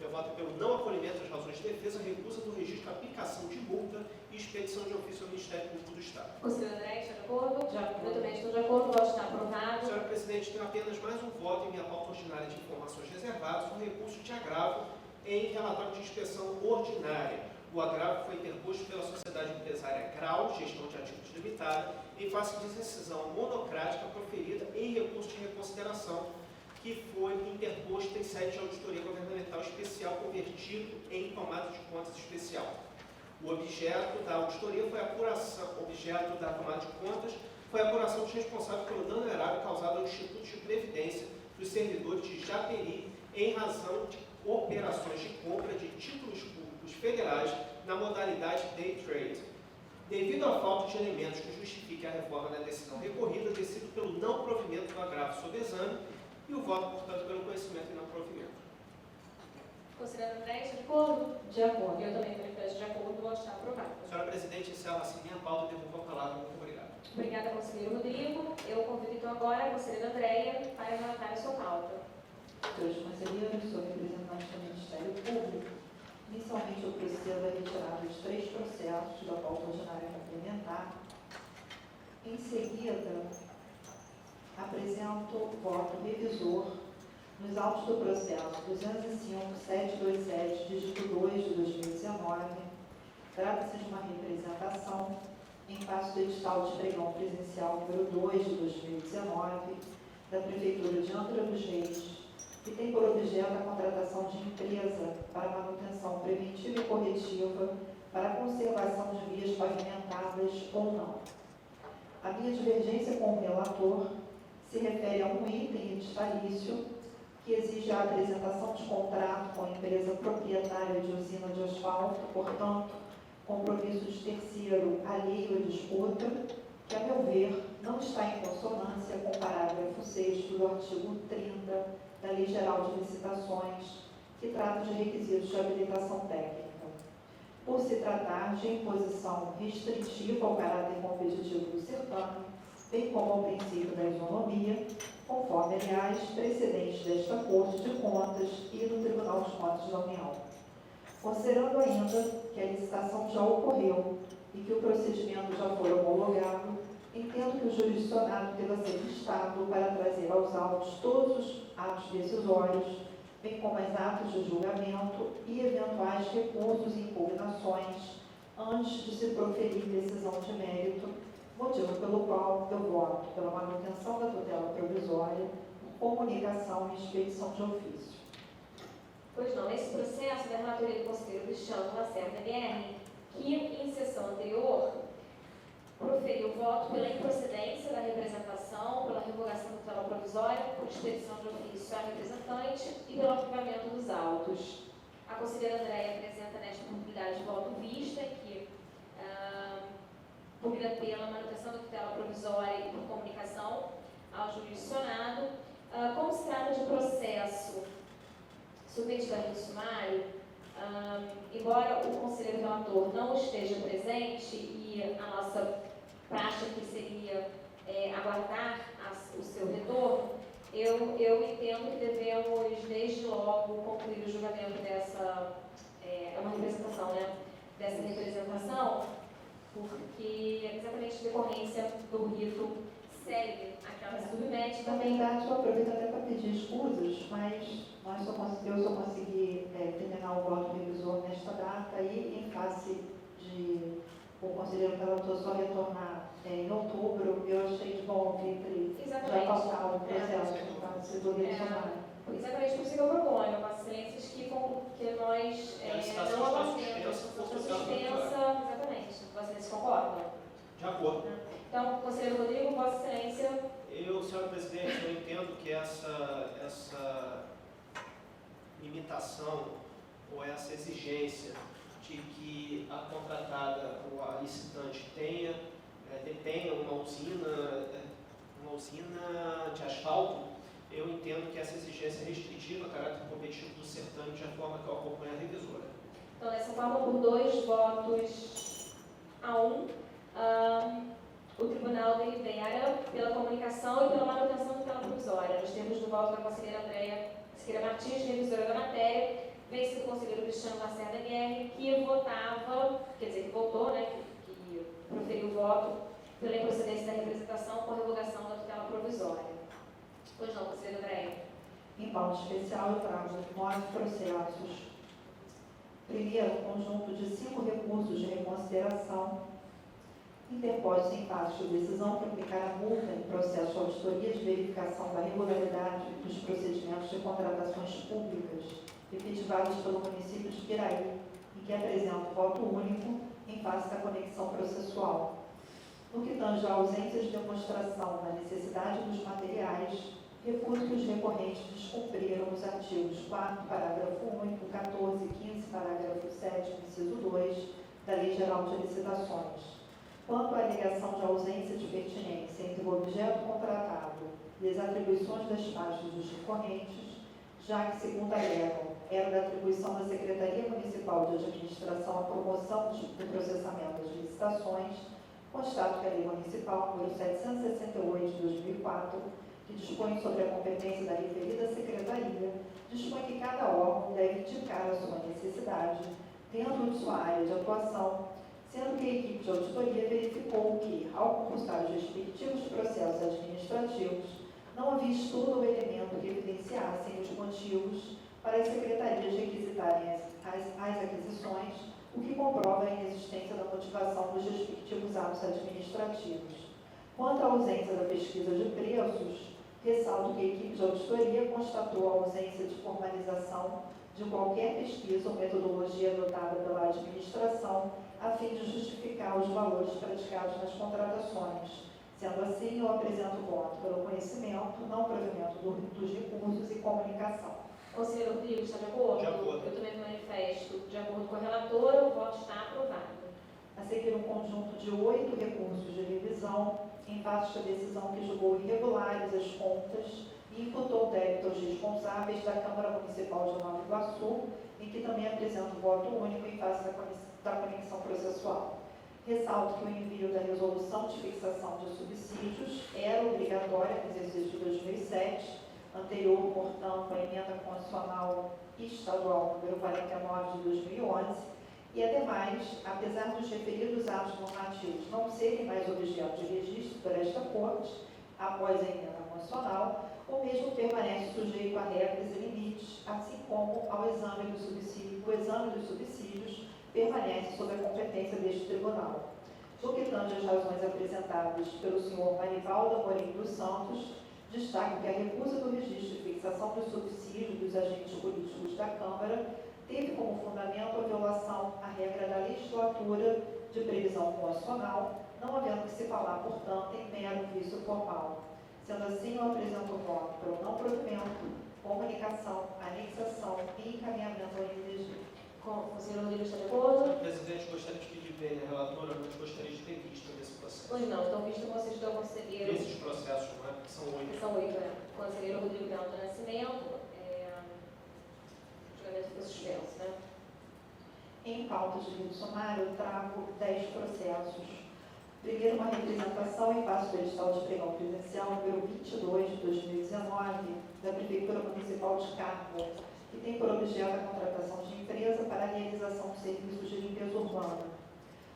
Eu voto pelo não acolhimento das razões de defesa, recusa do registro, aplicação de multa e expedição de ofício ao Ministério Público do Estado. Conselheiro André, está de acordo? De acordo. Eu também estou de acordo, o voto está aprovado. Senhora Presidente, tenho apenas mais um voto em minha pauta ordinária de informações reservadas, um recurso de agravo em relatório de inspeção ordinária. O agravo foi interposto pela Sociedade Empresária Grau, Gestão de Ativos Limitada, em face de decisão monocrática proferida em recurso de reconsideração, que foi interposto em sede de auditoria governamental especial convertido em tomada de contas especial. O objeto da auditoria foi a apuração, objeto da tomada de contas foi a apuração dos responsáveis pelo dano erário causado ao Instituto de Previdência dos servidores de Japeri em razão de operações de compra de títulos públicos federais na modalidade day trade. Devido à falta de elementos que justifiquem a reforma da decisão recorrida, decido pelo não provimento do agravo sob exame e o voto, portanto, pelo conhecimento e não provimento. Conselheiro André, está de acordo? De acordo. Eu também manifesto de acordo, o voto está aprovado. Senhora Presidente, encerro assim minha pauta e devolvo a palavra. Muito obrigado. Obrigada, conselheiro Rodrigo. Eu convido então agora a conselheira Andréia para relatar a sua pauta. Senhores conselheiros, sou representante do Ministério Público. Inicialmente, eu procedo a retirada de 3 processos da pauta ordinária complementar. Em seguida, apresento o voto revisor nos autos do processo 205.727, dígito 2 de 2019. Trata-se de uma representação em face do edital de pregão presencial número 2 de 2019 da Prefeitura de Angra dos Reis, que tem por objeto a contratação de empresa para manutenção preventiva e corretiva para a conservação de vias pavimentadas ou não. A minha divergência com o relator se refere a um item editalício que exige a apresentação de contrato com a empresa proprietária de usina de asfalto, portanto, compromisso de terceiro alheio à disputa, que, a meu ver, não está em consonância com o parágrafo 6º do artigo 30 da Lei Geral de Licitações, que trata de requisitos de habilitação técnica. Por se tratar de imposição restritiva ao caráter competitivo do certame, bem como ao princípio da isonomia, conforme, aliás, precedentes desta Corte de Contas e do Tribunal de Contas da União. Considerando ainda que a licitação já ocorreu e que o procedimento já foi homologado, entendo que o jurisdicionado deva ser instado para trazer aos autos todos os atos decisórios, bem como as atas de julgamento e eventuais recursos e impugnações antes de se proferir decisão de mérito, motivo pelo qual eu voto pela manutenção da tutela provisória, comunicação e expedição de ofício. Pois não, nesse processo da relatoria do conselheiro Cristiano Lacerda MR, que em sessão anterior proferiu voto pela improcedência da representação, pela revogação da tutela provisória, por expedição de ofício à representante e pelo arquivamento dos autos. A conselheira Andréia apresenta nesta oportunidade de voto vista, que pugna pela manutenção da tutela provisória e por comunicação ao jurisdicionado. Como se trata de processo submetido a rito sumário, embora o conselheiro relator não esteja presente e a nossa prática aqui seria aguardar o seu retorno, eu entendo que devemos, desde logo, concluir o julgamento dessa, uma representação, né, dessa representação, porque exatamente em decorrência do rito segue aquela que submete Na também. verdade, eu aproveito até para pedir escusas, mas eu só consegui terminar o voto revisor nesta data e, em face de o conselheiro relator só retornar em outubro, eu achei de bom vir já passar o processo para se do retornar. Exatamente por isso que eu proponho, Vossa Excelências, que nós A licitação não está avancemos, suspensa, está suspensa, exatamente. Vossa Excelência concorda? De acordo. Então, conselheiro Rodrigo, Vossa Excelência. Senhora Presidente, eu entendo que essa limitação ou essa exigência de que a contratada ou a licitante detenha uma usina de asfalto, eu entendo que essa exigência é restritiva a caráter competitivo do certame, de forma que eu acompanho a revisora. Então, dessa forma, por 2 votos a 1, o Tribunal delibera pela comunicação e pela manutenção da tutela provisória. Nos termos do voto da conselheira Andréia Siqueira Martins, revisora da matéria, vence o conselheiro Cristiano Lacerda Guerre, que votava, quer dizer, que votou, né, que proferiu o voto pela improcedência da representação com a revogação da tutela provisória. Pois não, conselheira Andréia. Em pauta especial, eu trago 9 processos. Primeiro, um conjunto de 5 recursos de reconsideração interpostos em face de decisão que aplicar a multa em processo de auditoria de verificação da regularidade dos procedimentos de contratações públicas efetivados pelo município de Piraí, em que apresenta voto único em face da conexão processual. No que tange à ausência de demonstração da necessidade dos materiais, recuso que os recorrentes descumpriram os artigos 4º, parágrafo único, 14 e 15, parágrafo 7, inciso 2, da Lei Geral de Licitações. Quanto à alegação de ausência de pertinência entre o objeto contratado e as atribuições das partes dos recorrentes, já que, segundo alegam, era da atribuição da Secretaria Municipal de Administração a promoção do processamento das licitações, constato que a Lei Municipal número 768 de 2004, que dispõe sobre a competência da referida Secretaria, dispõe que cada órgão deve indicar a sua necessidade dentro de sua área de atuação, sendo que a equipe de auditoria verificou que, ao compulsar os respectivos processos administrativos, não havia estudo ou elemento que evidenciassem os motivos para as secretarias requisitarem as aquisições, o que comprova a inexistência da motivação dos respectivos atos administrativos. Quanto à ausência da pesquisa de preços, ressalto que a equipe de auditoria constatou a ausência de formalização de qualquer pesquisa ou metodologia adotada pela administração a fim de justificar os valores praticados nas contratações. Sendo assim, eu apresento voto pelo conhecimento, não provimento dos recursos e comunicação. Conselheiro Rodrigo, está de acordo? De acordo. Eu também me manifesto de acordo com a relatora, o voto está aprovado. A seguir, um conjunto de 8 recursos de revisão em face da decisão que julgou irregulares as contas e imputou débito aos responsáveis da Câmara Municipal de Nova Iguaçu, em que também apresento voto único em face da conexão processual. Ressalto que o envio da resolução de fixação de subsídios era obrigatória no exercício de 2007, anterior, portanto, à emenda constitucional estadual número 49 de 2011, e, ademais, apesar dos referidos atos normativos não serem mais objeto de registro por esta Corte, após a emenda constitucional, o mesmo permanece sujeito a regras e limites, assim como ao exame do subsídio. O exame dos subsídios permanece sob a competência deste tribunal. No que tange às razões apresentadas pelo senhor Marivaldo Amorim dos Santos, destaco que a recusa do registro de fixação dos subsídios dos agentes políticos da Câmara teve como fundamento a violação à regra da legislatura de previsão constitucional, não havendo que se falar, portanto, em mero vício formal. Sendo assim, eu apresento o voto pelo não provimento, comunicação, anexação e encaminhamento ao INDG. Conselheiro Rodrigo, está de acordo? Senhor presidente, gostaria de pedir bem a relatora, mas gostaria de ter visto desse processo. Pois não, então visto como assistiu ao conselheiro. Esses processos, não é? Que são 8. São 8, né? Conselheiro Rodrigo Grão do Nascimento, o julgamento foi suspenso, né? Em pauta de rito sumário, eu trago 10 processos. Primeiro, uma representação em face do edital de pregão presencial número 22 de 2019 da Prefeitura Municipal de Carmo, que tem por objeto a contratação de empresa para a realização de serviços de limpeza urbana.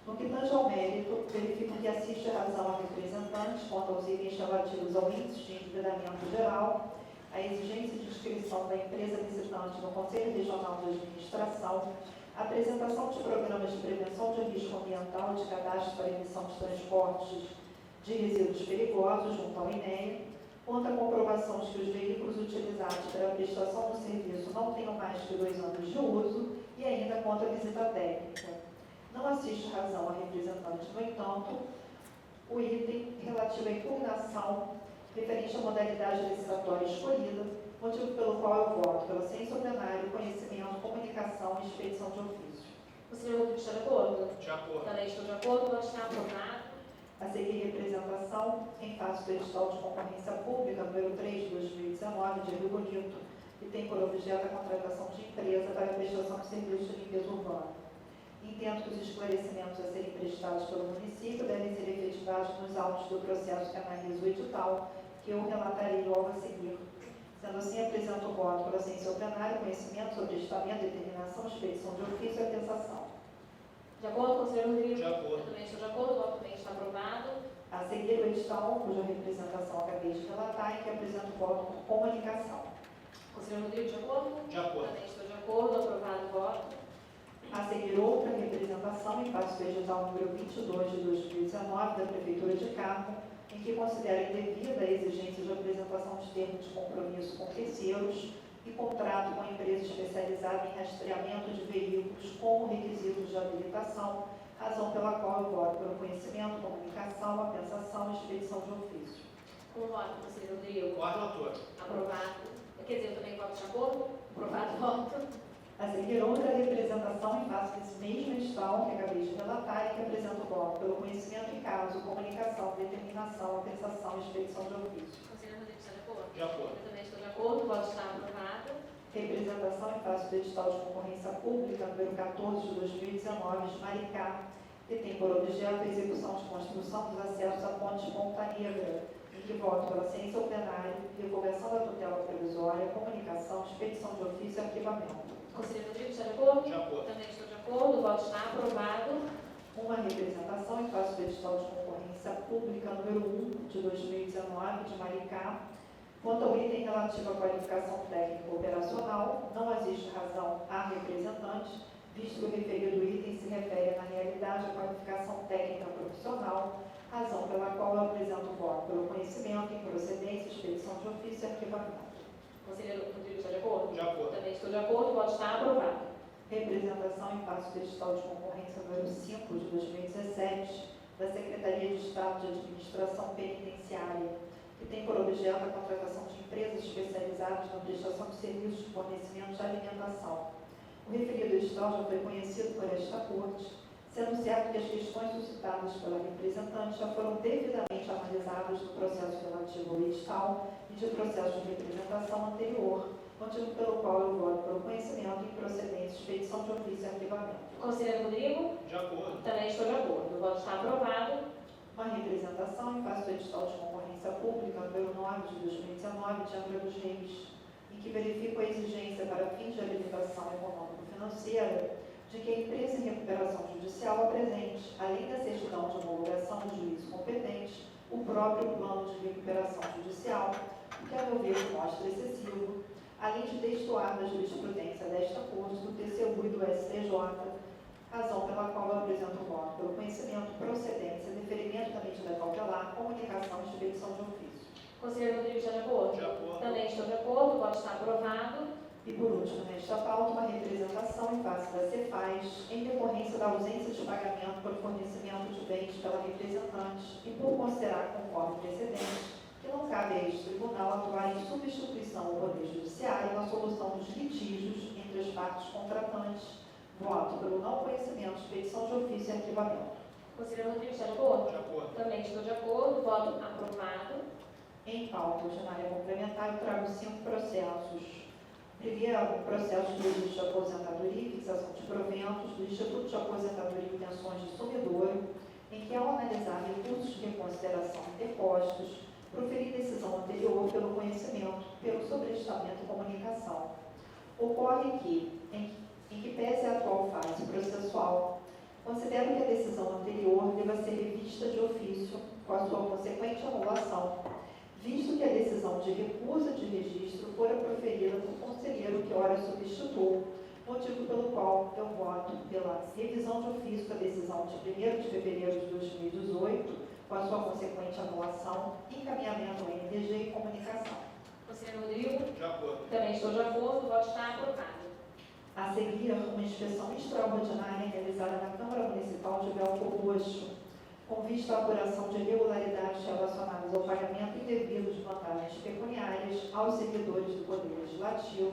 No que tange ao mérito, verifico que assiste a razão a representantes quanto aos itens relativos ao índice de endividamento geral, a exigência de inscrição da empresa licitante no Conselho Regional de Administração, a apresentação de programas de prevenção de risco ambiental e de cadastro para emissão de transportes de resíduos perigosos junto ao INEA, quanto à comprovação de que os veículos utilizados para a prestação do serviço não tenham mais de 2 anos de uso e ainda quanto à visita técnica. Não assiste razão a representante, no entanto, o item relativo à impugnação referente à modalidade licitatória escolhida, motivo pelo qual eu voto pela ciência ao plenário, conhecimento, comunicação e expedição de ofício. Conselheiro Rodrigo está de acordo? De acordo. Também estou de acordo. O voto está aprovado. A seguir, representação em face do edital de concorrência pública número 3 de 2019 de Rio Bonito, que tem por objeto a contratação de empresa para a prestação de serviços de limpeza urbana. Entendo que os esclarecimentos a serem prestados pelo município devem ser efetivados nos autos do processo que analisa o edital, que eu relatarei logo a seguir. Sendo assim, apresento o voto pela ciência ao plenário, conhecimento sobre estamento, determinação, expedição de ofício e atenção. De acordo, conselheiro Rodrigo? De acordo. Eu também estou de acordo. O voto também está aprovado. A seguir, o edital, cuja representação acabei de relatar e que apresento o voto por comunicação. Conselheiro Rodrigo, de acordo? De acordo. Também estou de acordo. Aprovado o voto. A seguir, outra representação em face do edital número 22 de 2019 da Prefeitura de Carmo, em que considera indevida a exigência de apresentação de termos de compromisso com terceiros e contrato com a empresa especializada em rastreamento de veículos como requisitos de habilitação, razão pela qual eu voto pelo conhecimento, comunicação, apensação e expedição de ofício. Com o voto, conselheiro Rodrigo? Com a relatora. Aprovado. Quer dizer, eu também voto de acordo? Aprovado o voto. A seguir, outra representação em face desse mesmo edital que acabei de relatar e que apresento o voto pelo conhecimento em caso, comunicação, determinação, apensação e expedição de ofício. Conselheiro Rodrigo está de acordo? De acordo. Eu também estou de acordo. O voto está aprovado. Representação em face do edital de concorrência pública número 14 de 2019 de Maricá, que tem por objeto a execução de construção dos acessos à ponte de Ponta Negra, em que voto pela ciência ao plenário, revogação da tutela provisória, comunicação, expedição de ofício e arquivamento. Conselheiro Rodrigo está de acordo? De acordo. Também estou de acordo. O voto está aprovado. Uma representação em face do edital de concorrência pública número 1 de 2019 de Maricá, quanto ao item relativo à qualificação técnica operacional, não existe razão a representante, visto que o referido item se refere na realidade à qualificação técnica profissional, razão pela qual eu apresento o voto pelo conhecimento, improcedência, expedição de ofício e arquivamento. Conselheiro Rodrigo está de acordo? De acordo. Também estou de acordo. O voto está aprovado. Representação em face do edital de concorrência número 5 de 2017 da Secretaria de Estado de Administração Penitenciária, que tem por objeto a contratação de empresas especializadas na prestação de serviços de fornecimento de alimentação. O referido edital já foi conhecido por esta Corte, sendo certo que as questões suscitadas pela representante já foram devidamente analisadas no processo relativo ao edital e de processo de representação anterior, motivo pelo qual eu voto pelo conhecimento, improcedência, expedição de ofício e arquivamento. Conselheiro Rodrigo? De acordo. Também estou de acordo. O voto está aprovado. Uma representação em face do edital de concorrência pública número 9 de 2019 de Angra dos Reis, em que verifico a exigência para fins de habilitação econômico-financeira de que a empresa em recuperação judicial apresente, além da certidão de homologação do juízo competente, o próprio plano de recuperação judicial, o que a meu ver mostra excessivo, além de destoar da jurisprudência desta Corte, do TCU e do STJ, razão pela qual eu apresento o voto pelo conhecimento, procedência, deferimento da medida cautelar, comunicação e expedição de ofício. Conselheiro Rodrigo está de acordo? De acordo. Também estou de acordo. O voto está aprovado. E por último, nesta pauta, uma representação em face da Cefaz, em decorrência da ausência de pagamento por fornecimento de bens pela representante e por considerar, conforme precedente, que não cabe a este tribunal atuar em substituição ao Poder Judiciário na solução dos litígios entre as partes contratantes. Voto pelo não conhecimento, expedição de ofício e arquivamento. Conselheiro Rodrigo está de acordo? De acordo. Também estou de acordo. Voto aprovado. Em pauta ordinária complementar, eu trago 5 processos. Primeiro, o processo de registro de aposentadoria e fixação de proventos do Instituto de Aposentadoria e Pensões de Sumidouro, em que, ao analisar recursos de reconsideração interpostos, proferir decisão anterior pelo conhecimento, pelo sobrestamento e comunicação. Ocorre que, em que pese a atual fase processual, considero que a decisão anterior deva ser revista de ofício, com a sua consequente anulação, visto que a decisão de recusa de registro fora proferida por conselheiro que ora substituiu, motivo pelo qual eu voto pela revisão de ofício da decisão de 1º de fevereiro de 2018, com a sua consequente anulação, encaminhamento ao NTG e comunicação. Conselheiro Rodrigo? De acordo. Também estou de acordo. O voto está aprovado. A seguir, uma inspeção extraordinária realizada na Câmara Municipal de Belfor Roxo, com vista à apuração de irregularidades relacionadas ao pagamento indevido de vantagens pecuniárias aos servidores do Poder Legislativo,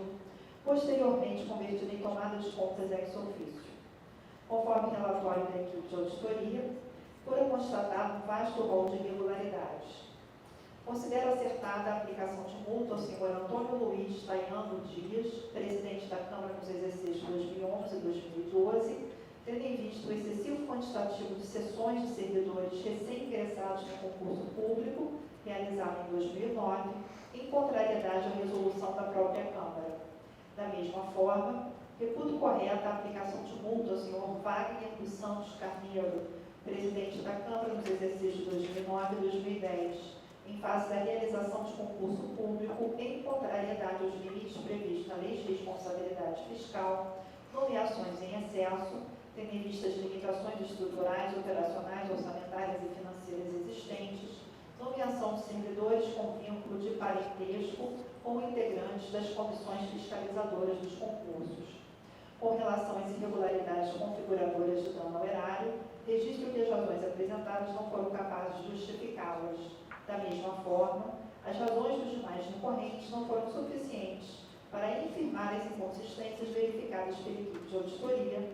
posteriormente convertido em tomada de contas ex officio. Conforme relatório da equipe de auditoria, foram constatados um vasto rol de irregularidades. Considero acertada a aplicação de multa ao senhor Antônio Luiz Taiano Dias, presidente da Câmara nos exercícios 2011 e 2012, tendo em vista o excessivo quantitativo de sessões de servidores recém-ingressados no concurso público, realizado em 2009, em contrariedade à resolução da própria Câmara. Da mesma forma, reputo correta a aplicação de multa ao senhor Wagner dos Santos Carneiro, presidente da Câmara nos exercícios 2009 e 2010, em face da realização de concurso público em contrariedade aos limites previstos na Lei de Responsabilidade Fiscal, nomeações em excesso, tendo em vista as limitações estruturais, operacionais, orçamentárias e financeiras existentes, nomeação de servidores com vínculo de parentesco ou integrantes das comissões fiscalizadoras dos concursos. Com relação às irregularidades configuradoras de dano ao erário, registro que as razões apresentadas não foram capazes de justificá-las. Da mesma forma, as razões dos demais recorrentes não foram suficientes para infirmar as inconsistências verificadas pela equipe de auditoria,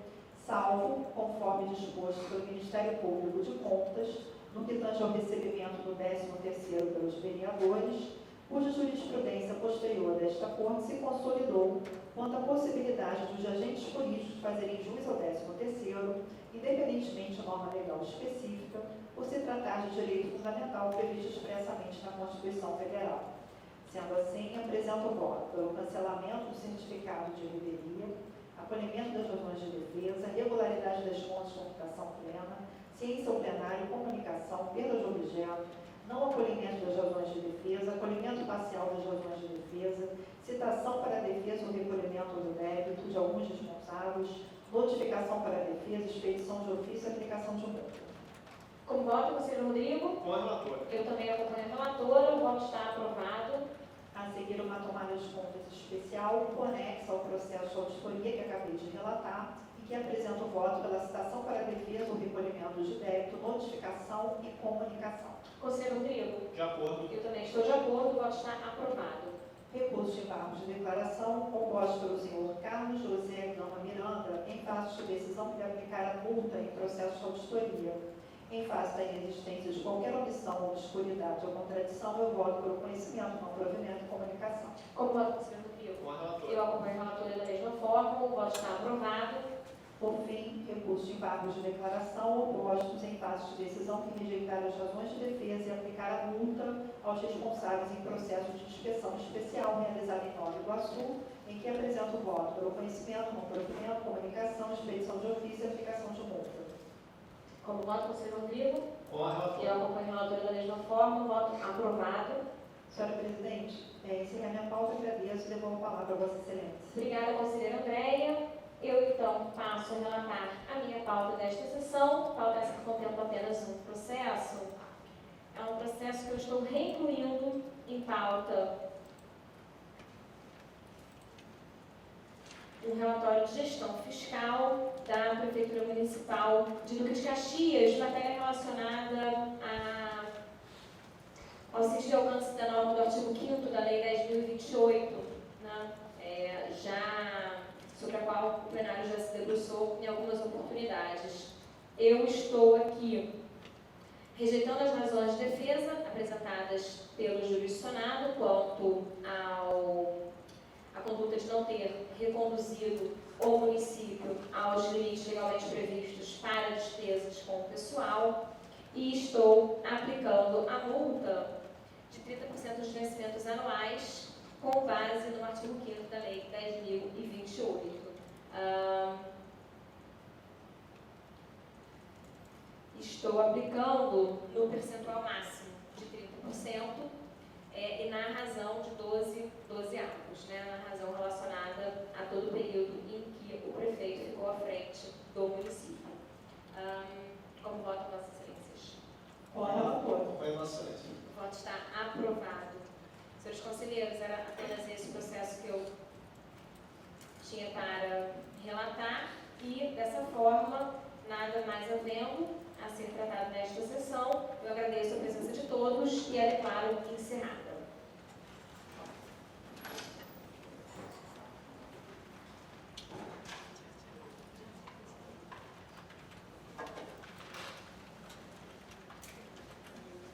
salvo, conforme disposto pelo Ministério Público de Contas, no que tange ao recebimento do 13º pelos vereadores, cuja jurisprudência posterior desta Corte se consolidou quanto à possibilidade dos agentes políticos fazerem jus ao 13º, independentemente de norma legal específica, por se tratar de direito fundamental previsto expressamente na Constituição Federal. Sendo assim, apresento o voto pelo cancelamento do certificado de revelia, acolhimento das razões de defesa, regularidade das contas de computação plena, ciência ao plenário, comunicação, perda de objeto, não acolhimento das razões de defesa, acolhimento parcial das razões de defesa, citação para a defesa ou recolhimento do débito de alguns responsáveis, notificação para a defesa, expedição de ofício e aplicação de multa. Como voto, conselheiro Rodrigo? Com a relatora. Eu também acompanho a relatora, o voto está aprovado. A seguir, uma tomada de contas especial conexa ao processo de auditoria que acabei de relatar e que apresenta o voto pela citação para a defesa ou recolhimento de débito, notificação e comunicação. Conselheiro Rodrigo? De acordo. Eu também estou de acordo, o voto está aprovado. Recurso de embargo de declaração composto pelo senhor Carlos José Gama Miranda, em face de decisão que aplicar a multa em processo de auditoria. Em face da inexistência de qualquer omissão, obscuridade ou contradição, eu voto pelo conhecimento, não provimento e comunicação. Como voto, conselheiro Rodrigo? Com a relatora. Eu acompanho a relatora da mesma forma, o voto está aprovado. Por fim, recurso de embargos de declaração opostos em face de decisão que rejeitar as razões de defesa e aplicar a multa aos responsáveis em processo de inspeção especial realizado em Nova Iguaçu, em que apresento o voto pelo conhecimento, não provimento, comunicação, expedição de ofício e aplicação de multa. Como voto, conselheiro Rodrigo? Com a relatora. Eu acompanho a relatora da mesma forma, o voto aprovado. Senhora Presidente, encerrar minha pauta, agradeço e devolvo a palavra a Vossa Excelência. Obrigada, conselheira Andréia. Eu, então, passo a relatar a minha pauta desta sessão. Pauta essa que contempla apenas um processo. É um processo que eu estou reincluindo em pauta um relatório de gestão fiscal da Prefeitura Municipal de Duque de Caxias, matéria relacionada ao sítio de alcance da norma do artigo 5º da Lei 10.028, né? Sobre a qual o plenário já se debruçou em algumas oportunidades. Eu estou aqui rejeitando as razões de defesa apresentadas pelo jurisdicionado quanto à conduta de não ter reconduzido o município aos limites legalmente previstos para despesas com o pessoal e estou aplicando a multa de 30% dos vencimentos anuais com base no artigo 5º da Lei 10.028. Estou aplicando no percentual máximo de 30% e na razão de 12 anos, né, na razão relacionada a todo o período em que o prefeito ficou à frente do município. Como voto, Vossas Excelências? Com a relatora. Acompanho Vossa Excelência. O voto está aprovado. Senhores conselheiros, era apenas esse processo que eu tinha para relatar e, dessa forma, nada mais havendo, a ser tratado nesta sessão. Eu agradeço a presença de todos e a declaro encerrada.